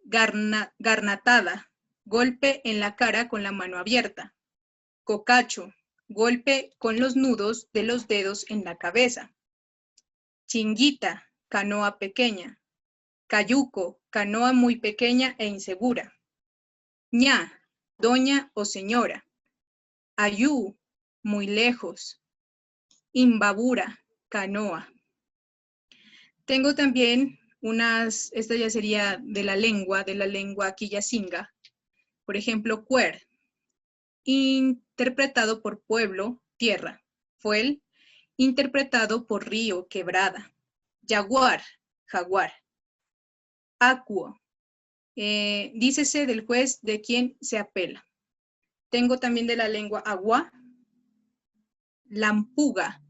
Garnatada, golpe en la cara con la mano abierta. Cocacho, golpe con los nudos de los dedos en la cabeza. Chinguita, canoa pequeña. Cayuco, canoa muy pequeña e insegura. Ña, doña o señora. Ayú, muy lejos. Imbabura, canoa. Tengo también esta ya sería de la lengua quillacinga. Por ejemplo, cuer, interpretado por pueblo, tierra. Fuel, interpretado por río, quebrada. Jaguar, jaguar. Acuo, dícese del juez de quien se apela. Tengo también de la lengua agua. Lampuga,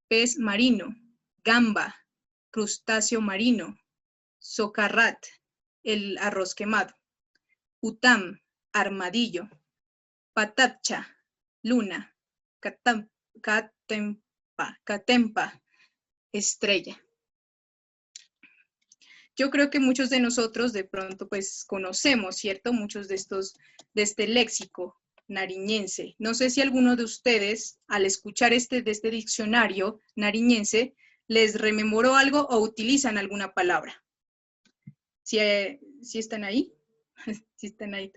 pez marino. Gamba, crustáceo marino. Socarrat, el arroz quemado. Utam, armadillo. Patapcha, luna. Catempa, estrella. Yo creo que muchos de nosotros de pronto pues conocemos, ¿cierto? Muchos de este léxico nariñense. No sé si alguno de ustedes al escuchar de este diccionario nariñense les rememoró algo o utilizan alguna palabra. ¿Sí están ahí? ¿Sí están ahí?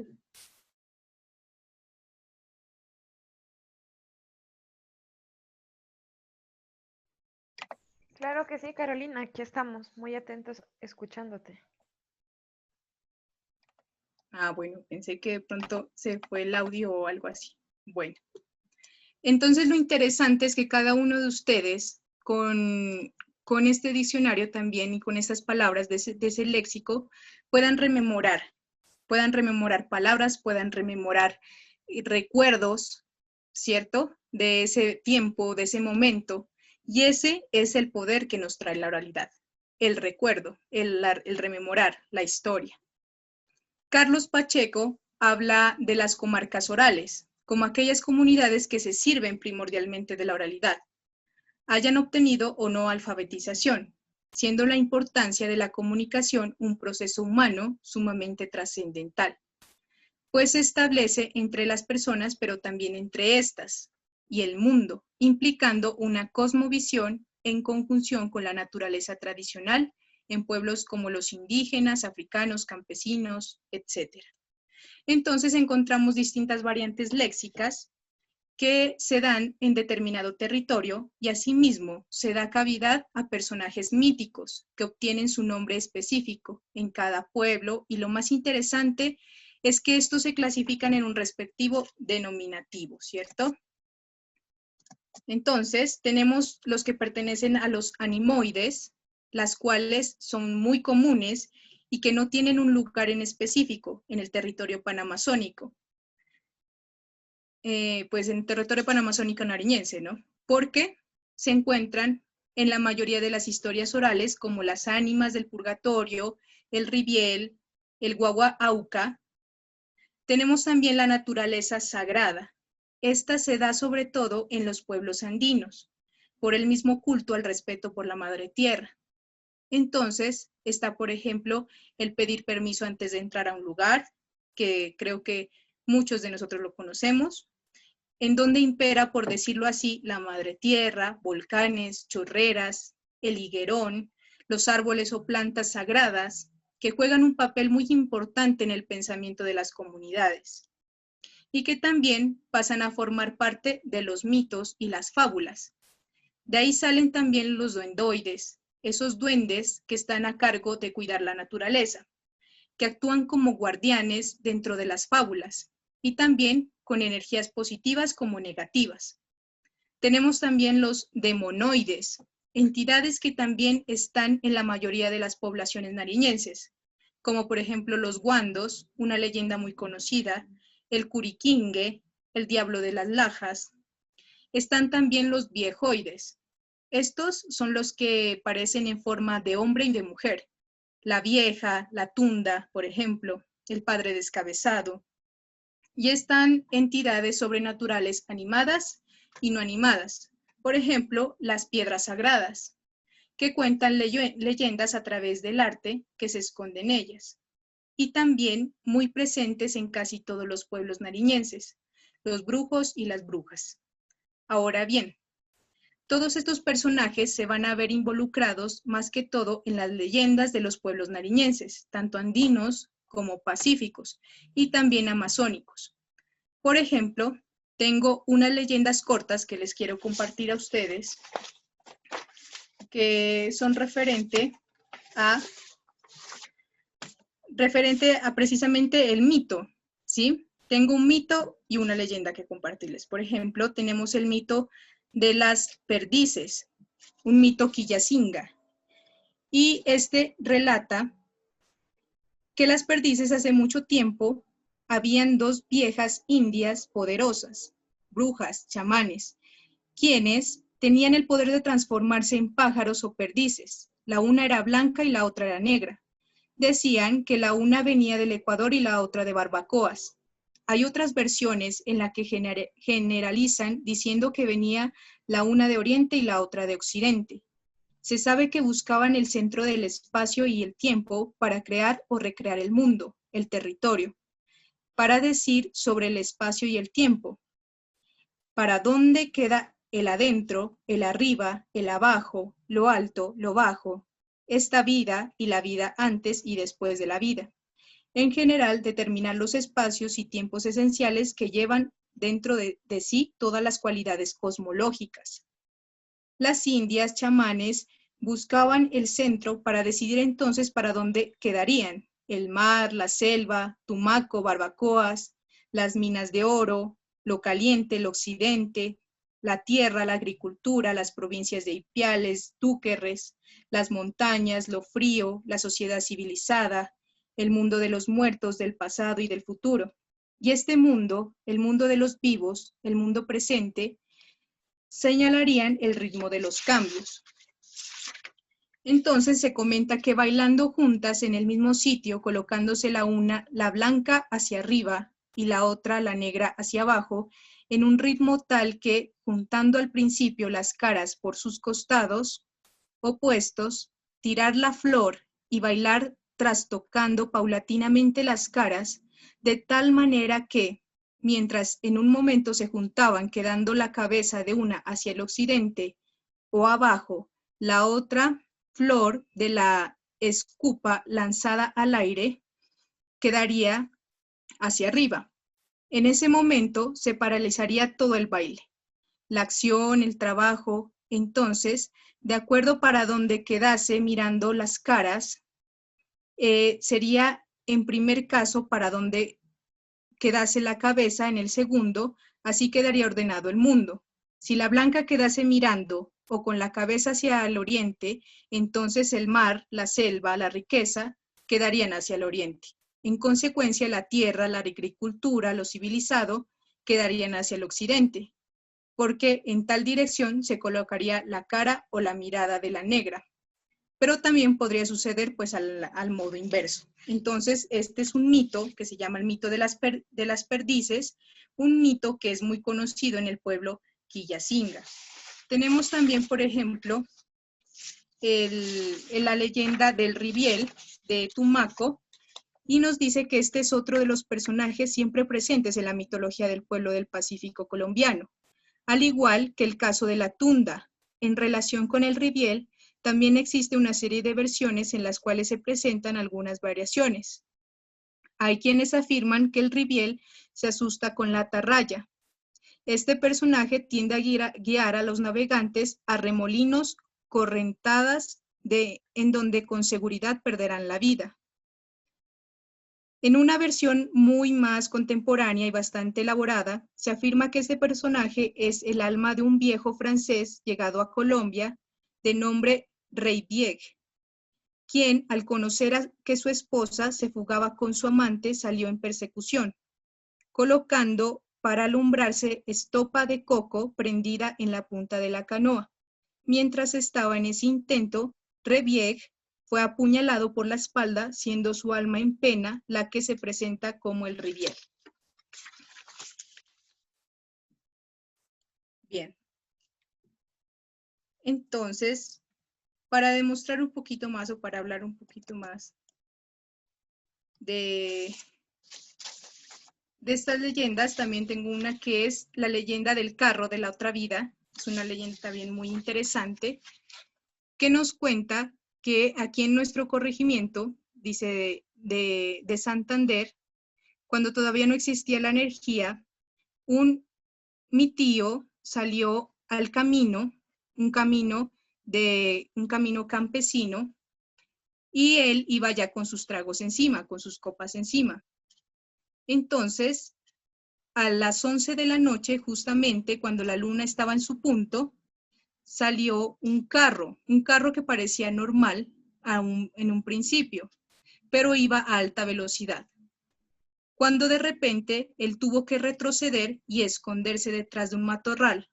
Claro que sí, Carolina, aquí estamos, muy atentos escuchándote. Ah, bueno, pensé que de pronto se fue el audio o algo así. Bueno, entonces lo interesante es que cada uno de ustedes con este diccionario también y con estas palabras de ese léxico puedan rememorar palabras, puedan rememorar recuerdos, ¿cierto? De ese tiempo, de ese momento. Y ese es el poder que nos trae la oralidad, el recuerdo, el rememorar la historia. Carlos Pacheco habla de las comarcas orales, como aquellas comunidades que se sirven primordialmente de la oralidad, hayan obtenido o no alfabetización, siendo la importancia de la comunicación un proceso humano sumamente trascendental, pues se establece entre las personas, pero también entre estas y el mundo, implicando una cosmovisión en conjunción con la naturaleza tradicional en pueblos como los indígenas, africanos, campesinos, etc. Entonces encontramos distintas variantes léxicas que se dan en determinado territorio y asimismo se da cavidad a personajes míticos que obtienen su nombre específico en cada pueblo, y lo más interesante es que estos se clasifican en un respectivo denominativo, ¿cierto? Entonces tenemos los que pertenecen a los animoides, las cuales son muy comunes y que no tienen un lugar en específico en el territorio panamazónico. Pues en territorio panamazónico nariñense, ¿no? Porque se encuentran en la mayoría de las historias orales, como las ánimas del purgatorio, el ribiel, el guaguaauca. Tenemos también la naturaleza sagrada. Esta se da sobre todo en los pueblos andinos, por el mismo culto al respeto por la madre tierra. Entonces, está, por ejemplo, el pedir permiso antes de entrar a un lugar, que creo que muchos de nosotros lo conocemos, en donde impera, por decirlo así, la madre tierra, volcanes, chorreras, el higuerón, los árboles o plantas sagradas, que juegan un papel muy importante en el pensamiento de las comunidades, y que también pasan a formar parte de los mitos y las fábulas. De ahí salen también los duendoides, esos duendes que están a cargo de cuidar la naturaleza, que actúan como guardianes dentro de las fábulas, y también con energías positivas como negativas. Tenemos también los demonoides, entidades que también están en la mayoría de las poblaciones nariñenses, como por ejemplo los guandos, una leyenda muy conocida, el curiquingue, el diablo de las lajas. Están también los viejoides. Estos son los que parecen en forma de hombre y de mujer. La vieja, la tunda, por ejemplo, el padre descabezado. Y están entidades sobrenaturales animadas y no animadas. Por ejemplo, las piedras sagradas, que cuentan leyendas a través del arte que se esconde en ellas. Y también muy presentes en casi todos los pueblos nariñenses, los brujos y las brujas. Ahora bien, todos estos personajes se van a ver involucrados más que todo en las leyendas de los pueblos nariñenses, tanto andinos como pacíficos, y también amazónicos. Por ejemplo, tengo unas leyendas cortas que les quiero compartir a ustedes, que son referente a precisamente el mito, ¿sí? Tengo un mito y una leyenda que compartirles. Por ejemplo, tenemos el mito de las perdices, un mito quillacinga, y este relata que las perdices hace mucho tiempo habían dos viejas indias poderosas, brujas, chamanes, quienes tenían el poder de transformarse en pájaros o perdices. La una era blanca y la otra era negra. Decían que la una venía del Ecuador y la otra de Barbacoas. Hay otras versiones en las que generalizan diciendo que venía la una de Oriente y la otra de Occidente. Se sabe que buscaban el centro del espacio y el tiempo para crear o recrear el mundo, el territorio, para decir sobre el espacio y el tiempo, para dónde queda el adentro, el arriba, el abajo, lo alto, lo bajo, esta vida y la vida antes y después de la vida. En general, determinar los espacios y tiempos esenciales que llevan dentro de sí todas las cualidades cosmológicas. Las indias chamanes buscaban el centro para decidir entonces para dónde quedarían: el mar, la selva, Tumaco, Barbacoas, las minas de oro, lo caliente, el occidente, la tierra, la agricultura, las provincias de Ipiales, Túquerres, las montañas, lo frío, la sociedad civilizada, el mundo de los muertos, del pasado y del futuro. Y este mundo, el mundo de los vivos, el mundo presente, señalarían el ritmo de los cambios. Entonces se comenta que bailando juntas en el mismo sitio, colocándose la blanca hacia arriba y la otra, la negra, hacia abajo, en un ritmo tal que, juntando al principio las caras por sus costados opuestos, tirar la flor y bailar trastocando paulatinamente las caras, de tal manera que, mientras en un momento se juntaban quedando la cabeza de una hacia el occidente o abajo, la otra flor de la escupa lanzada al aire quedaría hacia arriba. En ese momento se paralizaría todo el baile, la acción, el trabajo. Entonces, de acuerdo para donde quedase mirando las caras, sería en primer caso para donde quedase la cabeza, en el segundo, así quedaría ordenado el mundo. Si la blanca quedase mirando o con la cabeza hacia el oriente, entonces el mar, la selva, la riqueza, quedarían hacia el oriente. En consecuencia, la tierra, la agricultura, lo civilizado, quedarían hacia el occidente, porque en tal dirección se colocaría la cara o la mirada de la negra. Pero también podría suceder pues al modo inverso. Entonces, este es un mito que se llama el mito de las perdices, un mito que es muy conocido en el pueblo Quillacinga. Tenemos también, por ejemplo, la leyenda del Riviel de Tumaco, y nos dice que este es otro de los personajes siempre presentes en la mitología del pueblo del Pacífico colombiano, al igual que el caso de la Tunda. En relación con el Riviel, también existe una serie de versiones en las cuales se presentan algunas variaciones. Hay quienes afirman que el Riviel se asusta con la atarraya. Este personaje tiende a guiar a los navegantes a remolinos, correntadas, en donde con seguridad perderán la vida. En una versión muy más contemporánea y bastante elaborada, se afirma que este personaje es el alma de un viejo francés llegado a Colombia de nombre Reibieg, quien al conocer que su esposa se fugaba con su amante salió en persecución, colocando para alumbrarse estopa de coco prendida en la punta de la canoa. Mientras estaba en ese intento, Reibieg fue apuñalado por la espalda, siendo su alma en pena la que se presenta como el Riviel. Bien. Entonces, para demostrar un poquito más o para hablar un poquito más de estas leyendas, también tengo una que es la leyenda del carro de la otra vida. Es una leyenda también muy interesante que nos cuenta que aquí en nuestro corregimiento, dice de Santander, cuando todavía no existía la energía, mi tío salió al camino, un camino campesino, y él iba ya con sus tragos encima, con sus copas encima. Entonces, a las 11 de la noche, justamente cuando la luna estaba en su punto, salió un carro que parecía normal en un principio, pero iba a alta velocidad. Cuando de repente él tuvo que retroceder y esconderse detrás de un matorral.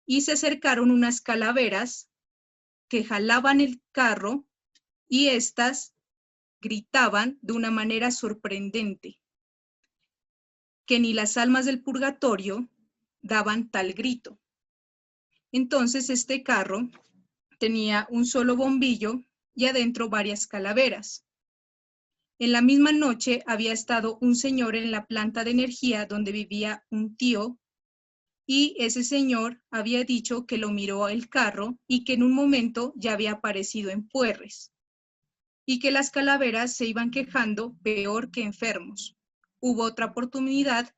Y se acercaron unas calaveras que jalaban el carro y éstas gritaban de una manera sorprendente, que ni las almas del purgatorio daban tal grito. Entonces este carro tenía un solo bombillo y adentro varias calaveras. En la misma noche había estado un señor en la planta de energía donde vivía un tío, y ese señor había dicho que lo miró el carro y que en un momento ya había aparecido en Puerres, y que las calaveras se iban quejando peor que enfermos. Hubo otra oportunidad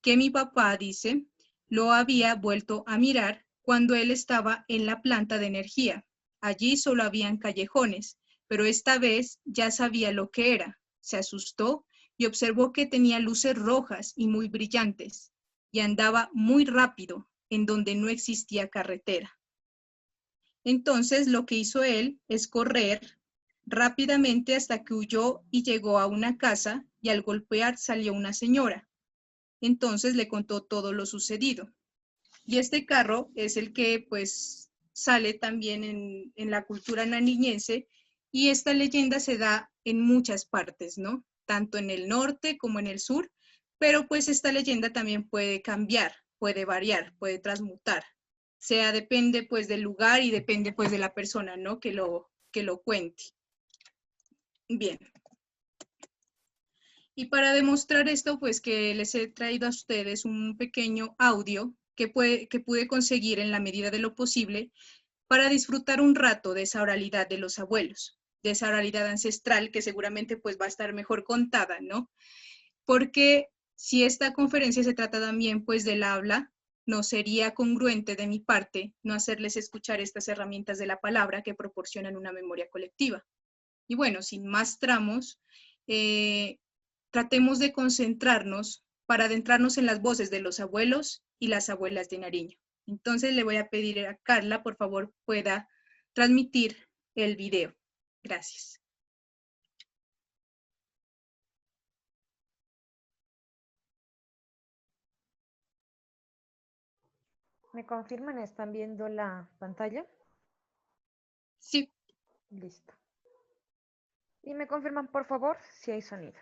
que mi papá, dice, lo había vuelto a mirar cuando él estaba en la planta de energía. Allí solo habían callejones, pero esta vez ya sabía lo que era. Se asustó y observó que tenía luces rojas y muy brillantes, y andaba muy rápido en donde no existía carretera. Entonces lo que hizo él es correr rápidamente hasta que huyó y llegó a una casa, y al golpear salió una señora. Entonces le contó todo lo sucedido. Y este carro es el que pues sale también en la cultura nariñense, y esta leyenda se da en muchas partes, ¿no? Tanto en el norte como en el sur, pero pues esta leyenda también puede cambiar, puede variar, puede transmutar. Sea depende pues del lugar y depende pues de la persona, ¿no? Que lo cuente. Bien. Y para demostrar esto, pues que les he traído a ustedes un pequeño audio que pude conseguir en la medida de lo posible para disfrutar un rato de esa oralidad de los abuelos, de esa oralidad ancestral que seguramente pues va a estar mejor contada, ¿no? Porque si esta conferencia se trata también pues del habla, no sería congruente de mi parte no hacerles escuchar estas herramientas de la palabra que proporcionan una memoria colectiva. Y bueno, sin más tramos, tratemos de concentrarnos para adentrarnos en las voces de los abuelos y las abuelas de Nariño. Entonces le voy a pedir a Carla, por favor, pueda transmitir el video. Gracias. ¿Me confirman? ¿Están viendo la pantalla? Sí. Listo. Y me confirman, por favor, si hay sonido.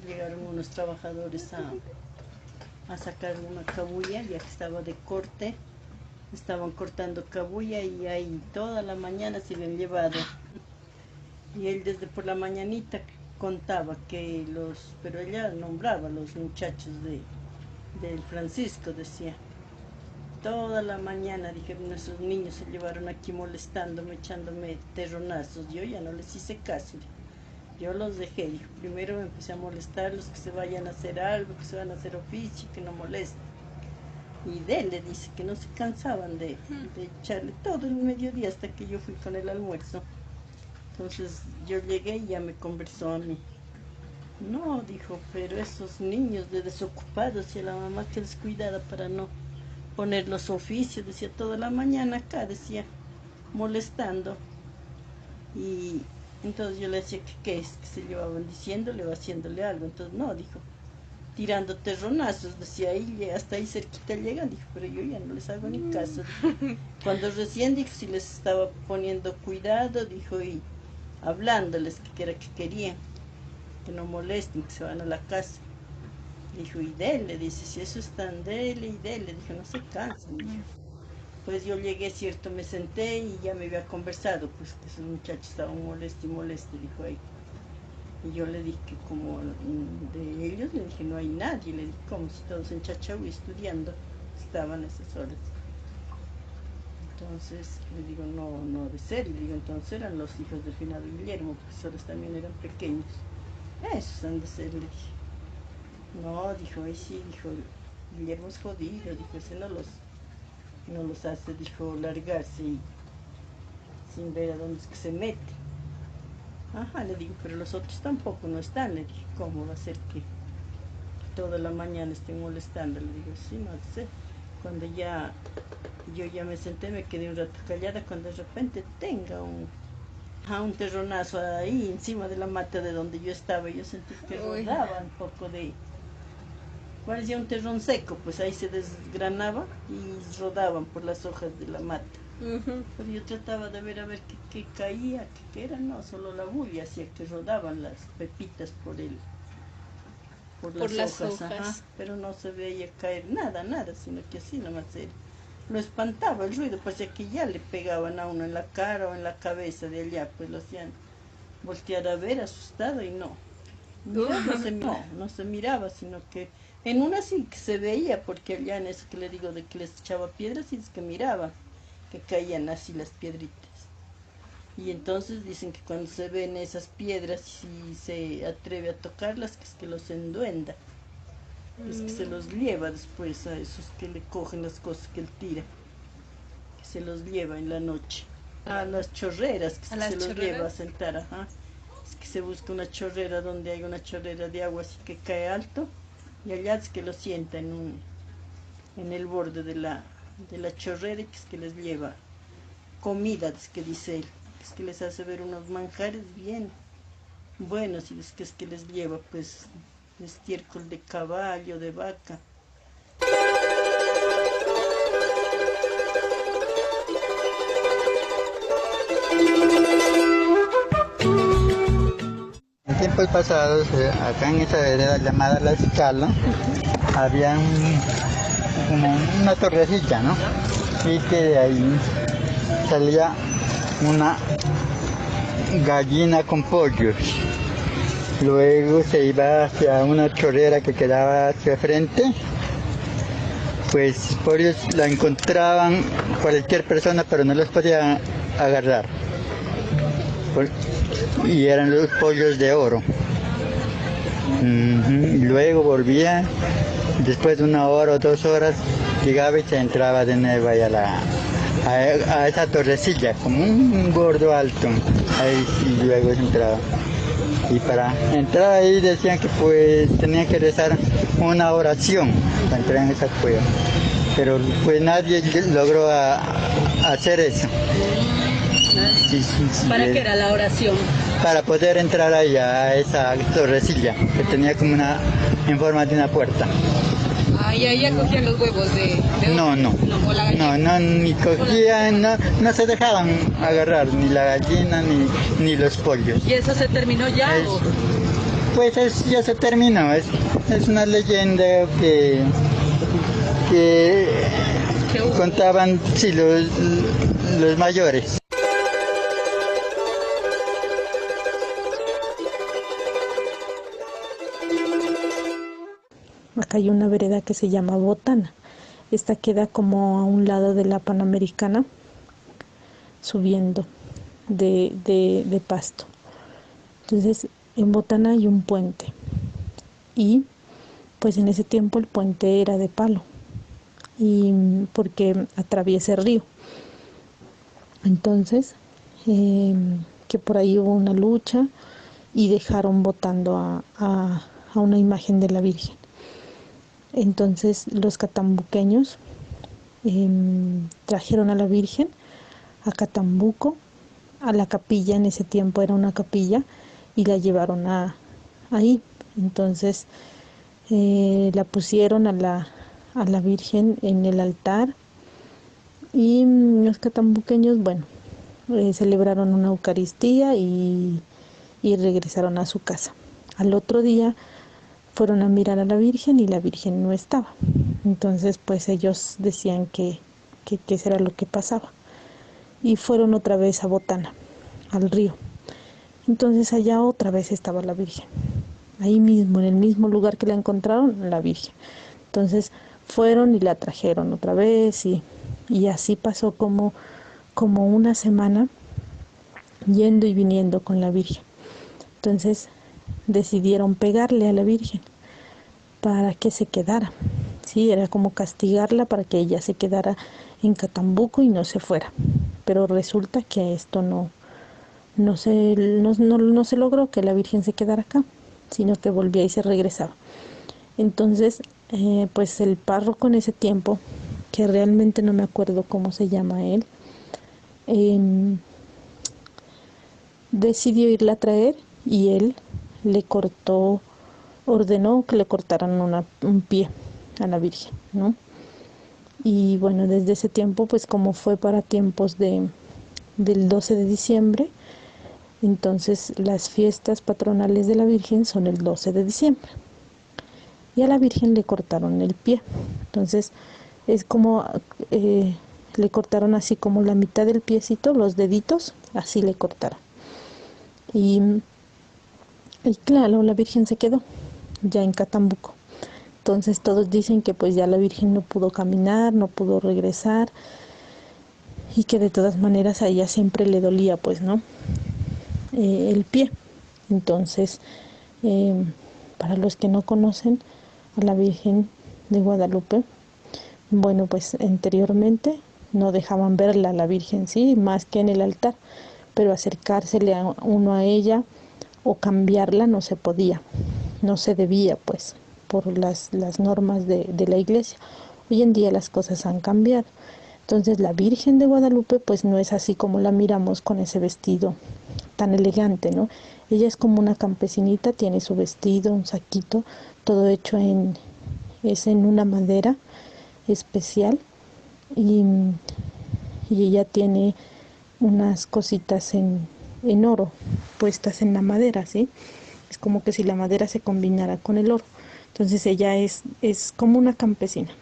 Llegaron unos trabajadores a sacar una cabuya, ya que estaba de corte. Estaban cortando cabuya y ahí toda la mañana se habían llevado. Y él desde por la mañanita contaba que pero ella nombraba a los muchachos del Francisco, decía. Toda la mañana, dijeron, nuestros niños se llevaron aquí molestándome, echándome terronazos. Yo ya no les hice caso. Yo los dejé, dijo, primero me empecé a molestarlos, que se vayan a hacer algo, que se van a hacer oficio, que no molesten. Y de él le dice que no se cansaban de echarle todo el mediodía hasta que yo fui con el almuerzo. Entonces yo llegué y ya me conversó a mí. No, dijo, pero esos niños de desocupados y a la mamá que les cuidara para no poner los oficios, decía, toda la mañana acá, decía, molestando. Y entonces yo le decía que qué es, que se llevaban diciéndole o haciéndole algo. Entonces no, dijo, tirando terronazos, decía, ahí, hasta ahí cerquita llegan, dijo, pero yo ya no les hago ni caso. Dijo. Cuando recién dijo, si les estaba poniendo cuidado, dijo, y hablándoles que era que querían, que no molesten, que se van a la casa. Dijo, y dele, dice, si eso es tan dele y dele, dijo, no se cansen, dijo. Pues yo llegué, cierto, me senté y ya me había conversado, pues que esos muchachos estaban molestos y molestos, dijo ahí. Y yo le dije que como de ellos, le dije, no hay nadie, le dije, como si todos en Chachahui estudiando estaban a esas horas. Entonces le digo, no ha de ser, le digo, entonces eran los hijos del finado Guillermo, porque solos también eran pequeños. Esos han de ser, le dije. No, dijo, ahí sí, dijo, Guillermo es jodido, dijo, ese no los hace, dijo, largarse y sin ver a dónde es que se mete. Ajá, le digo, pero los otros tampoco no están, le dije, ¿cómo va a ser que toda la mañana estén molestando? Le digo, sí, no sé. Cuando yo ya me senté, me quedé un rato callada, cuando de repente tenga un terronazo ahí encima de la mata de donde yo estaba, yo sentí que rodaba un poco parecía un terrón seco, pues ahí se desgranaba y rodaban por las hojas de la mata. Pero yo trataba de ver a ver qué caía, qué era, no, solo la bulla hacía que rodaban las pepitas por las hojas. Ajá, pero no se veía caer nada, sino que así nomás lo espantaba el ruido, parecía que ya le pegaban a uno en la cara o en la cabeza de allá, pues lo hacían voltear a ver asustado y no se miraba, sino que en una sí que se veía, porque allá en eso que le digo de que les echaba piedras, y es que miraba que caían así las piedritas. Y entonces dicen que cuando se ven esas piedras y se atreve a tocarlas, que es que los enduenda, es que se los lleva después a esos que le cogen las cosas que él tira, que se los lleva en la noche. A las chorreras, que se los lleva a sentar, ajá. Es que se busca una chorrera donde hay una chorrera de agua así que cae alto, y allá es que lo sienta en el borde de la chorrera, y que es que les lleva comida, es que dice él. Es que les hace ver unos manjares bien buenos y es que les lleva pues estiércol de caballo, de vaca. En tiempos pasados, acá en esa vereda llamada La Escala, había como una torrecilla, ¿no? Y que de ahí salía una gallina con pollos. Luego se iba hacia una chorrera que quedaba hacia frente. Pues pollos la encontraban cualquier persona, pero no los podía agarrar. Y eran los pollos de oro. Y luego volvía, después de 1 hora o 2 horas, llegaba y se entraba de nuevo ahí a esa torrecilla, como un gordo alto, ahí y luego se entraba. Y para entrar ahí decían que pues tenía que rezar una oración para entrar en esa cueva. Pero pues nadie logró hacer eso. ¿Para qué era la oración? Para poder entrar ahí a esa torrecilla, que tenía como en forma de una puerta. Ah, y ahí ya cogían los huevos de No, ni cogían, no se dejaban agarrar ni la gallina ni los pollos. ¿Y eso se terminó ya? Pues ya se terminó, es una leyenda que contaban sí, los mayores. Acá hay una vereda que se llama Botana. Esta queda como a un lado de la Panamericana, subiendo de Pasto. Entonces, en Botana hay un puente. Y pues en ese tiempo el puente era de palo, y porque atraviesa el río. Entonces, que por ahí hubo una lucha y dejaron botando a una imagen de la Virgen. Entonces los catambuqueños trajeron a la Virgen a Catambuco, a la capilla. En ese tiempo era una capilla, y la llevaron ahí. Entonces la pusieron a la Virgen en el altar, y los catambuqueños, bueno, celebraron una Eucaristía y regresaron a su casa. Al otro día fueron a mirar a la Virgen y la Virgen no estaba. Entonces pues ellos decían que eso era lo que pasaba, y fueron otra vez a Botana, al río. Entonces allá otra vez estaba la Virgen, ahí mismo, en el mismo lugar que la encontraron, la Virgen. Entonces fueron y la trajeron otra vez, y así pasó como 1 semana yendo y viniendo con la Virgen. Entonces decidieron pegarle a la Virgen para que se quedara. Sí, era como castigarla para que ella se quedara en Catambuco y no se fuera. Pero resulta que esto no se logró, que la Virgen se quedara acá, sino que volvía y se regresaba. Entonces, pues el párroco en ese tiempo, que realmente no me acuerdo cómo se llama él, decidió irla a traer, y él ordenó que le cortaran un pie a la Virgen, ¿no? Y bueno, desde ese tiempo, pues como fue para tiempos del 12 de diciembre, entonces las fiestas patronales de la Virgen son el 12 de diciembre. Y a la Virgen le cortaron el pie. Entonces es como le cortaron así como la mitad del piecito, los deditos, así le cortaron. Y claro, la Virgen se quedó ya en Catambuco. Entonces todos dicen que pues ya la Virgen no pudo caminar, no pudo regresar, y que de todas maneras a ella siempre le dolía, pues, ¿no? El pie. Entonces, para los que no conocen a la Virgen de Guadalupe, bueno, pues anteriormente no dejaban verla a la Virgen, sí, más que en el altar, pero acercársele a uno a ella o cambiarla no se podía, no se debía, pues, por las normas de la iglesia. Hoy en día las cosas han cambiado, Entonces la Virgen de Guadalupe pues no es así como la miramos con ese vestido tan elegante, ¿no? Ella es como una campesinita, tiene su vestido, un saquito, todo hecho es en una madera especial y, y ella tiene unas cositas en oro puestas en la madera, ¿sí? Es como que si la madera se combinara con el oro. Entonces ella es como una campesina,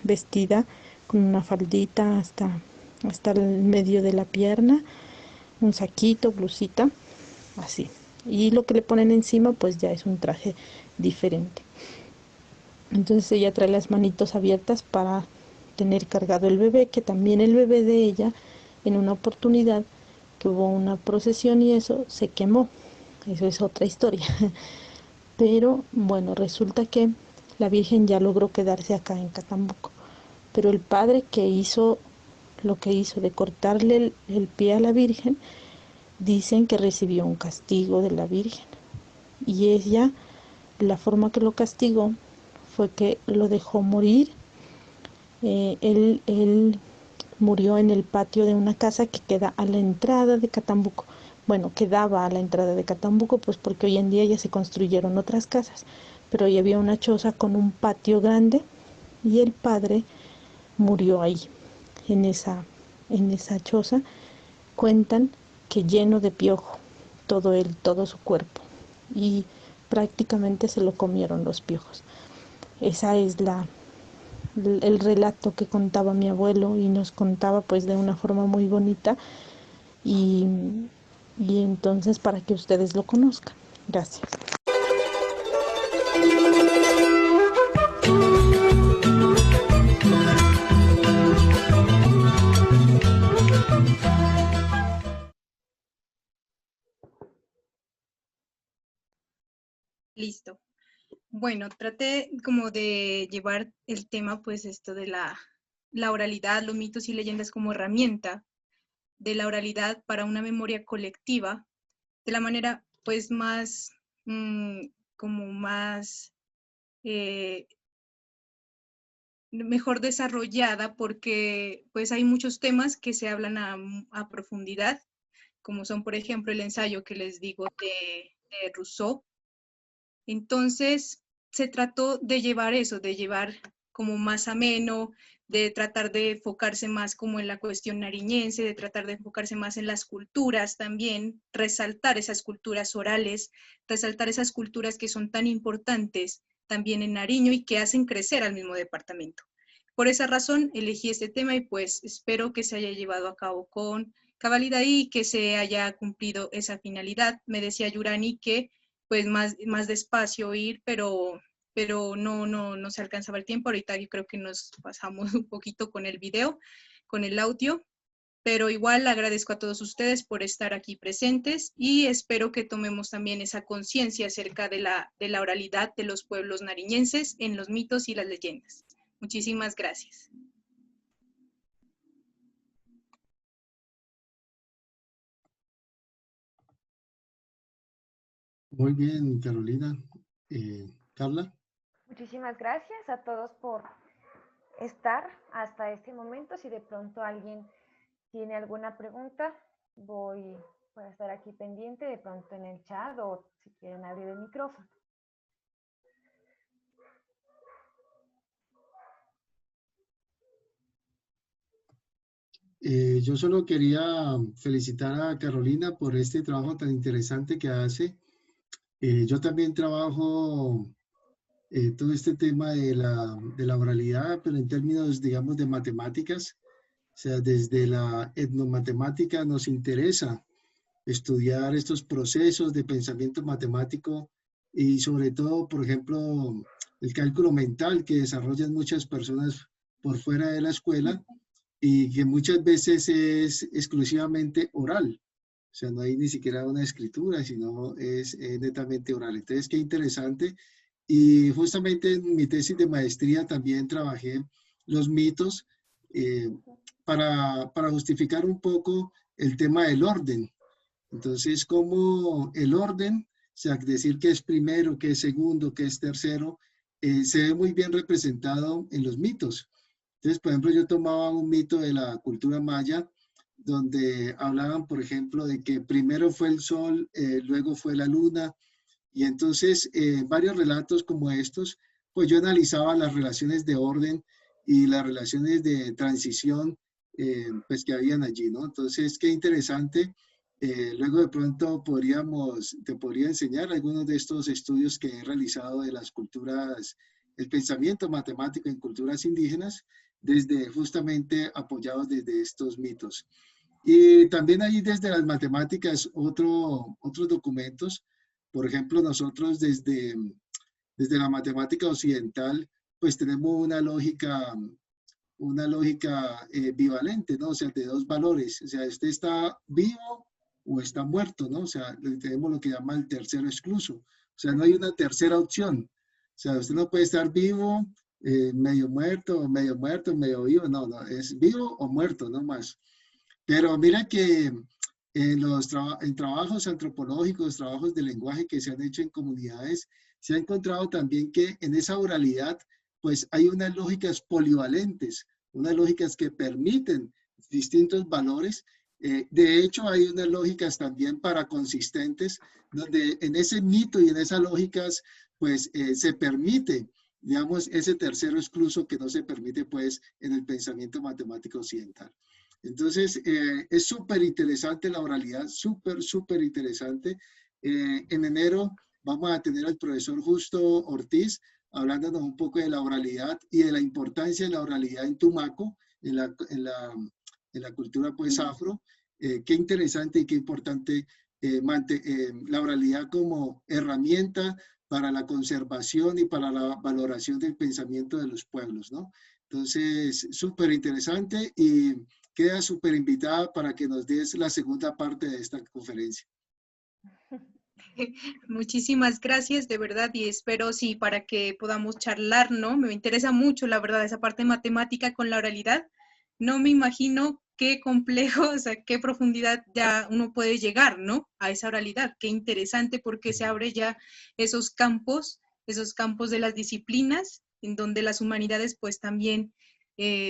vestida con una faldita hasta el medio de la pierna, un saquito, blusita, así. Y lo que le ponen encima pues ya es un traje diferente. Entonces ella trae las manitos abiertas para tener cargado el bebé, que también el bebé de ella, en una oportunidad que hubo una procesión y eso, se quemó. Eso es otra historia. Pero bueno, resulta que la Virgen ya logró quedarse acá en Catambuco. Pero el padre que hizo lo que hizo de cortarle el pie a la Virgen, dicen que recibió un castigo de la Virgen. Y ella, la forma que lo castigó fue que lo dejó morir. Él murió en el patio de una casa que queda a la entrada de Catambuco. Bueno, quedaba a la entrada de Catambuco, pues porque hoy en día ya se construyeron otras casas, pero ahí había una choza con un patio grande y el padre murió ahí, en esa choza. Cuentan que lleno de piojo, todo su cuerpo, y prácticamente se lo comieron los piojos. Esa es el relato que contaba mi abuelo y nos contaba pues de una forma muy bonita y, y entonces para que ustedes lo conozcan. Gracias. Listo. Bueno, traté como de llevar el tema, pues esto de la oralidad, los mitos y leyendas como herramienta de la oralidad para una memoria colectiva, de la manera pues más, como más mejor desarrollada, porque pues hay muchos temas que se hablan a profundidad, como son por ejemplo el ensayo que les digo de Rousseau. Entonces se trató de llevar eso, de llevar como más ameno, de tratar de enfocarse más como en la cuestión nariñense, de tratar de enfocarse más en las culturas también, resaltar esas culturas orales, resaltar esas culturas que son tan importantes también en Nariño y que hacen crecer al mismo departamento. Por esa razón elegí este tema y pues espero que se haya llevado a cabo con cabalidad y que se haya cumplido esa finalidad. Me decía Yurani que pues más despacio ir, pero no se alcanzaba el tiempo. Ahorita yo creo que nos pasamos un poquito con el video, con el audio, pero igual agradezco a todos ustedes por estar aquí presentes y espero que tomemos también esa conciencia acerca de la oralidad de los pueblos nariñenses en los mitos y las leyendas. Muchísimas gracias. Muy bien, Carolina. Carla. Muchísimas gracias a todos por estar hasta este momento. Si de pronto alguien tiene alguna pregunta, voy a estar aquí pendiente de pronto en el chat o si quieren abrir el micrófono. Yo solo quería felicitar a Carolina por este trabajo tan interesante que hace. Yo también trabajo todo este tema de la oralidad, pero en términos, digamos, de matemáticas. O sea, desde la etnomatemática nos interesa estudiar estos procesos de pensamiento matemático y sobre todo, por ejemplo, el cálculo mental que desarrollan muchas personas por fuera de la escuela y que muchas veces es exclusivamente oral. O sea, no hay ni siquiera una escritura, sino es netamente oral. Entonces, qué interesante. Y justamente en mi tesis de maestría también trabajé los mitos eh, para justificar un poco el tema del orden. Entonces, como el orden, o sea, decir que es primero, que es segundo, que es tercero, se ve muy bien representado en los mitos. Entonces, por ejemplo, yo tomaba un mito de la cultura maya, donde hablaban, por ejemplo, de que primero fue el sol, luego fue la luna, y entonces varios relatos como estos, pues yo analizaba las relaciones de orden y las relaciones de transición, pues que habían allí, ¿no? Entonces, qué interesante. Luego de pronto te podría enseñar algunos de estos estudios que he realizado de las culturas, el pensamiento matemático en culturas indígenas, desde justamente apoyados desde estos mitos. Y también hay desde las matemáticas otros documentos. Por ejemplo, nosotros desde la matemática occidental, pues tenemos una lógica bivalente, ¿no? O sea, de dos valores. O sea, este está vivo o está muerto, ¿no? O sea, tenemos lo que llama el tercero excluso. O sea, no hay una tercera opción. O sea, usted no puede estar vivo, medio muerto, medio vivo. No, no, es vivo o muerto, no más. Pero mira que en trabajos antropológicos, trabajos de lenguaje que se han hecho en comunidades, se ha encontrado también que en esa oralidad, pues hay unas lógicas polivalentes, unas lógicas que permiten distintos valores. De hecho, hay unas lógicas también paraconsistentes, donde en ese mito y en esas lógicas, pues se permite, digamos, ese tercero excluso que no se permite, pues, en el pensamiento matemático occidental. Entonces, es súper interesante la oralidad, súper interesante. En enero vamos a tener al profesor Justo Ortiz hablándonos un poco de la oralidad y de la importancia de la oralidad en Tumaco, en la cultura pues afro. Qué interesante y qué importante la oralidad como herramienta para la conservación y para la valoración del pensamiento de los pueblos, ¿no? Entonces, súper interesante y queda súper invitada para que nos des la segunda parte de esta conferencia. Muchísimas gracias, de verdad, y espero, sí, para que podamos charlar, ¿no? Me interesa mucho, la verdad, esa parte matemática con la oralidad. No me imagino qué complejo, o sea, qué profundidad ya uno puede llegar, ¿no? A esa oralidad. Qué interesante porque se abre ya esos campos de las disciplinas, en donde las humanidades, pues, también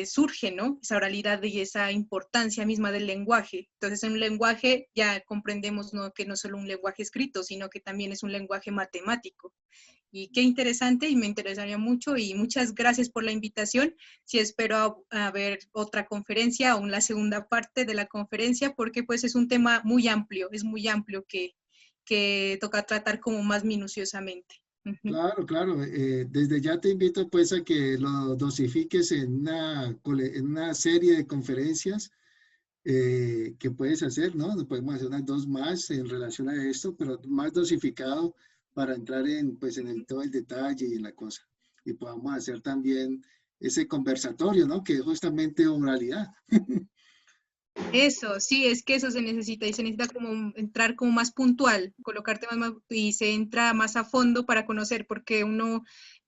surge, ¿no? Esa oralidad y esa importancia misma del lenguaje. Entonces, en un lenguaje ya comprendemos, ¿no?, que no es solo un lenguaje escrito, sino que también es un lenguaje matemático. Y qué interesante, y me interesaría mucho, y muchas gracias por la invitación. Sí, espero a ver otra conferencia, o la segunda parte de la conferencia, porque pues es un tema muy amplio, es muy amplio que toca tratar como más minuciosamente. Claro, claro. Desde ya te invito pues a que lo dosifiques en una serie de conferencias que puedes hacer, ¿no? Podemos hacer unas dos más en relación a esto, pero más dosificado para entrar pues, en todo el detalle y en la cosa. Y podamos hacer también ese conversatorio, ¿no? Que es justamente oralidad. Eso, sí, es que eso se necesita, y se necesita como entrar como más puntual, colocarte más, y se entra más a fondo para conocer, porque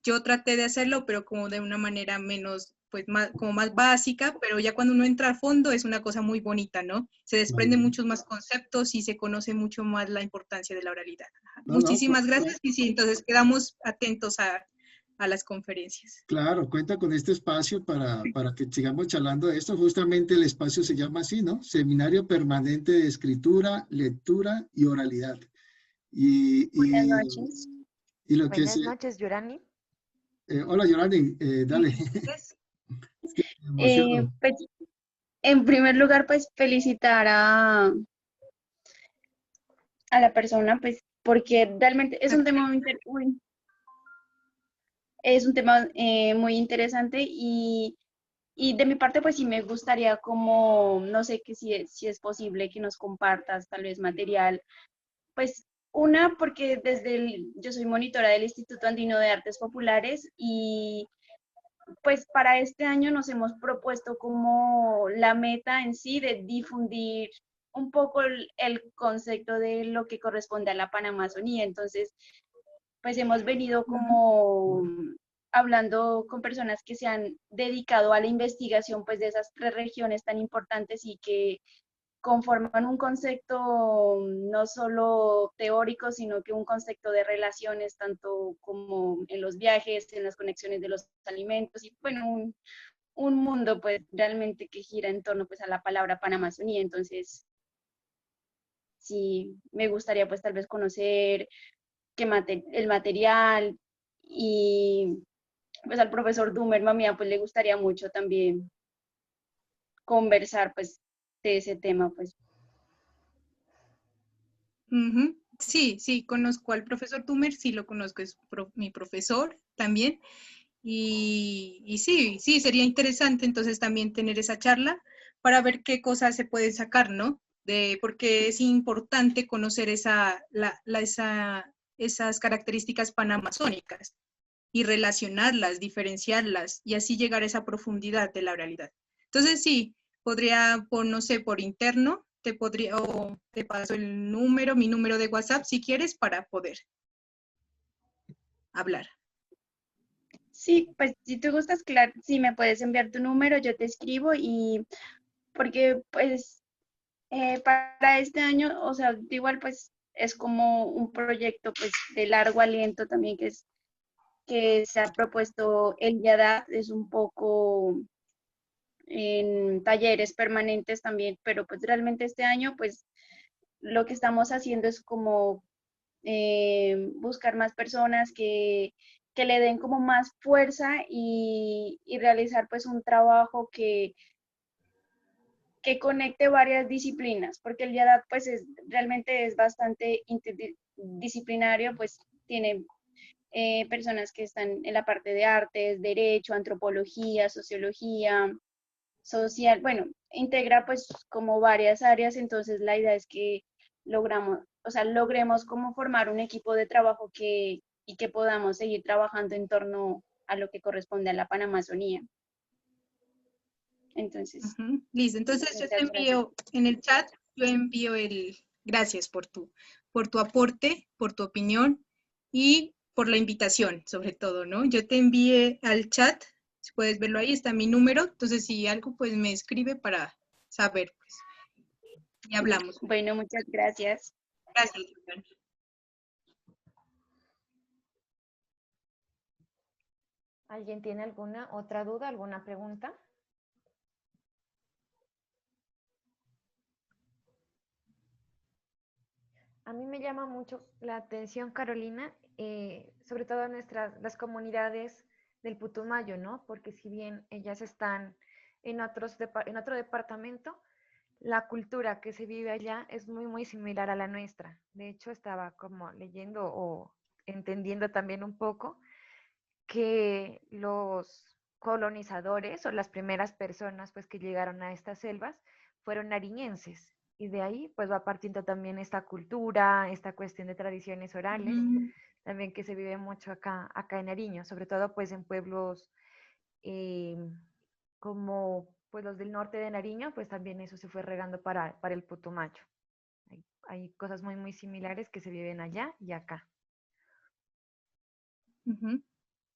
yo traté de hacerlo, pero como de una manera menos, pues más, como más básica, pero ya cuando uno entra a fondo es una cosa muy bonita, ¿no? Se desprenden muchos más conceptos y se conoce mucho más la importancia de la oralidad. No, no, Muchísimas gracias, y sí, entonces quedamos atentos a las conferencias. claro, cuenta con este espacio para que sigamos charlando de esto. Justamente el espacio se llama así, ¿no? Seminario Permanente de Escritura, Lectura y Oralidad. Buenas noches. Y lo que Buenas noches, Yorani. hola, Yorani, dale. Es que me emociono. Pues, en primer lugar, pues felicitar a la persona, pues, porque realmente es un tema es un tema muy interesante y de mi parte, pues sí me gustaría como, no sé, que si es posible que nos compartas tal vez material, pues una, porque yo soy monitora del Instituto Andino de Artes Populares y pues para este año nos hemos propuesto como la meta en sí de difundir un poco el concepto de lo que corresponde a la Panamazonía. Entonces, pues hemos venido como hablando con personas que se han dedicado a la investigación pues de esas tres regiones tan importantes y que conforman un concepto no solo teórico, sino que un concepto de relaciones, tanto como en los viajes, en las conexiones de los alimentos, y bueno, un mundo pues realmente que gira en torno pues a la palabra Panamazonía. Entonces, sí, me gustaría pues tal vez conocer el material y pues al profesor Dumer, mía, pues le gustaría mucho también conversar pues de ese tema, pues. Ujú. Sí, sí, conozco al profesor Tumer, sí lo conozco, es mi profesor también. Y sí, sí, sería interesante entonces también tener esa charla para ver qué cosas se pueden sacar, ¿no? Porque es importante conocer esas características panamazónicas y relacionarlas, diferenciarlas y así llegar a esa profundidad de la realidad. Entonces sí, podría, no sé, por interno, o te paso mi número de WhatsApp si quieres para poder hablar. Sí, pues si te gustas, claro, sí me puedes enviar tu número, yo te escribo y porque pues para este año, o sea, igual pues es como un proyecto pues de largo aliento también que se ha propuesto el YADAT, es un poco en talleres permanentes también, pero pues realmente este año pues lo que estamos haciendo es como buscar más personas que le den como más fuerza y realizar pues un trabajo que conecte varias disciplinas, porque el YADAT pues realmente es bastante interdisciplinario, pues tiene personas que están en la parte de artes, derecho, antropología, sociología, social, bueno, integra pues como varias áreas, entonces la idea es que logremos como formar un equipo de trabajo y que podamos seguir trabajando en torno a lo que corresponde a la Panamazonía. Entonces, Listo, entonces yo te muchas gracias. envío en el chat, yo envío gracias por tu aporte, por tu opinión y por la invitación, sobre todo, ¿no? Yo te envié al chat, si puedes verlo ahí, está mi número, entonces si algo, pues me escribe para saber, pues, y hablamos. Bueno, muchas gracias. Gracias, Liliana. ¿Alguien tiene alguna otra duda, alguna pregunta? A mí me llama mucho la atención, Carolina, sobre todo las comunidades del Putumayo, ¿no? Porque si bien ellas están en otro departamento, la cultura que se vive allá es muy, muy similar a la nuestra. De hecho, estaba como leyendo o entendiendo también un poco que los colonizadores o las primeras personas pues que llegaron a estas selvas fueron nariñenses y de ahí pues va partiendo también esta cultura, esta cuestión de tradiciones orales, también que se vive mucho acá en Nariño, sobre todo pues en pueblos eh, como pues los del norte de Nariño, pues también eso se fue regando para el Putumayo. Hay cosas muy, muy similares que se viven allá y acá.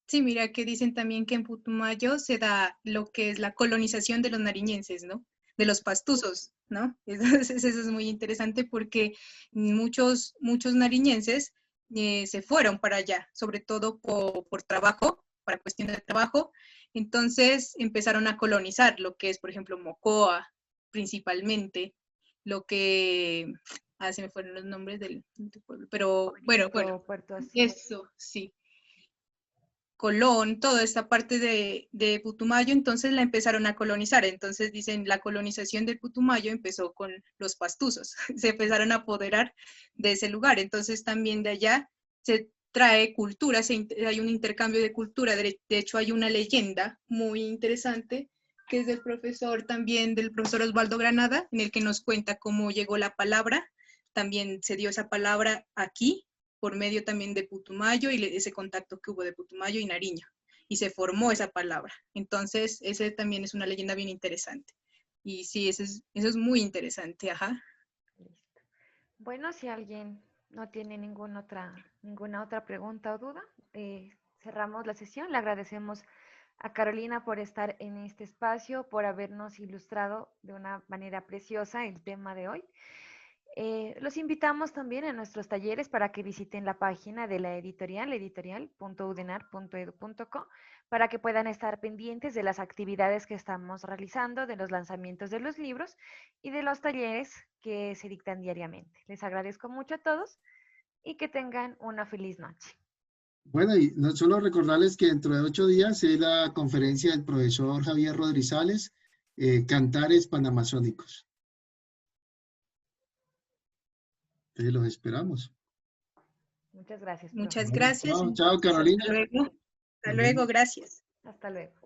Sí, mira que dicen también que en Putumayo se da lo que es la colonización de los nariñenses, ¿no? De los pastuzos, ¿no? Entonces eso es muy interesante porque muchos nariñenses se fueron para allá, sobre todo por trabajo, para cuestiones de trabajo. Entonces empezaron a colonizar lo que es, por ejemplo, Mocoa, principalmente, lo que... se me fueron los nombres del pueblo, pero bueno, Puerto Asís. eso, sí. Colón, toda esta parte de Putumayo, entonces la empezaron a colonizar. Entonces dicen, la colonización de Putumayo empezó con los pastuzos, se empezaron a apoderar de ese lugar. Entonces también de allá se trae cultura, hay un intercambio de cultura. De hecho, hay una leyenda muy interesante que es del profesor Osvaldo Granada, en el que nos cuenta cómo llegó la palabra. También se dio esa palabra aquí, por medio también de Putumayo y ese contacto que hubo de Putumayo y Nariño. Y se formó esa palabra. Entonces, ese también es una leyenda bien interesante. Y sí, eso es muy interesante, ajá. Listo. Bueno, si alguien no tiene ninguna otra pregunta o duda, cerramos la sesión. Le agradecemos a Carolina por estar en este espacio, por habernos ilustrado de una manera preciosa el tema de hoy. Los invitamos también a nuestros talleres para que visiten la página de la editorial, editorial.udenar.edu.co, para que puedan estar pendientes de las actividades que estamos realizando, de los lanzamientos de los libros y de los talleres que se dictan diariamente. Les agradezco mucho a todos y que tengan una feliz noche. Bueno, y no solo recordarles que dentro de 8 días es la conferencia del profesor Javier Rodríguez, Cantares Panamazónicos. Entonces los esperamos. Muchas gracias. Muchas profe. gracias. Chao, chao, Entonces, Carolina. hasta luego. Hasta luego, gracias. Hasta luego.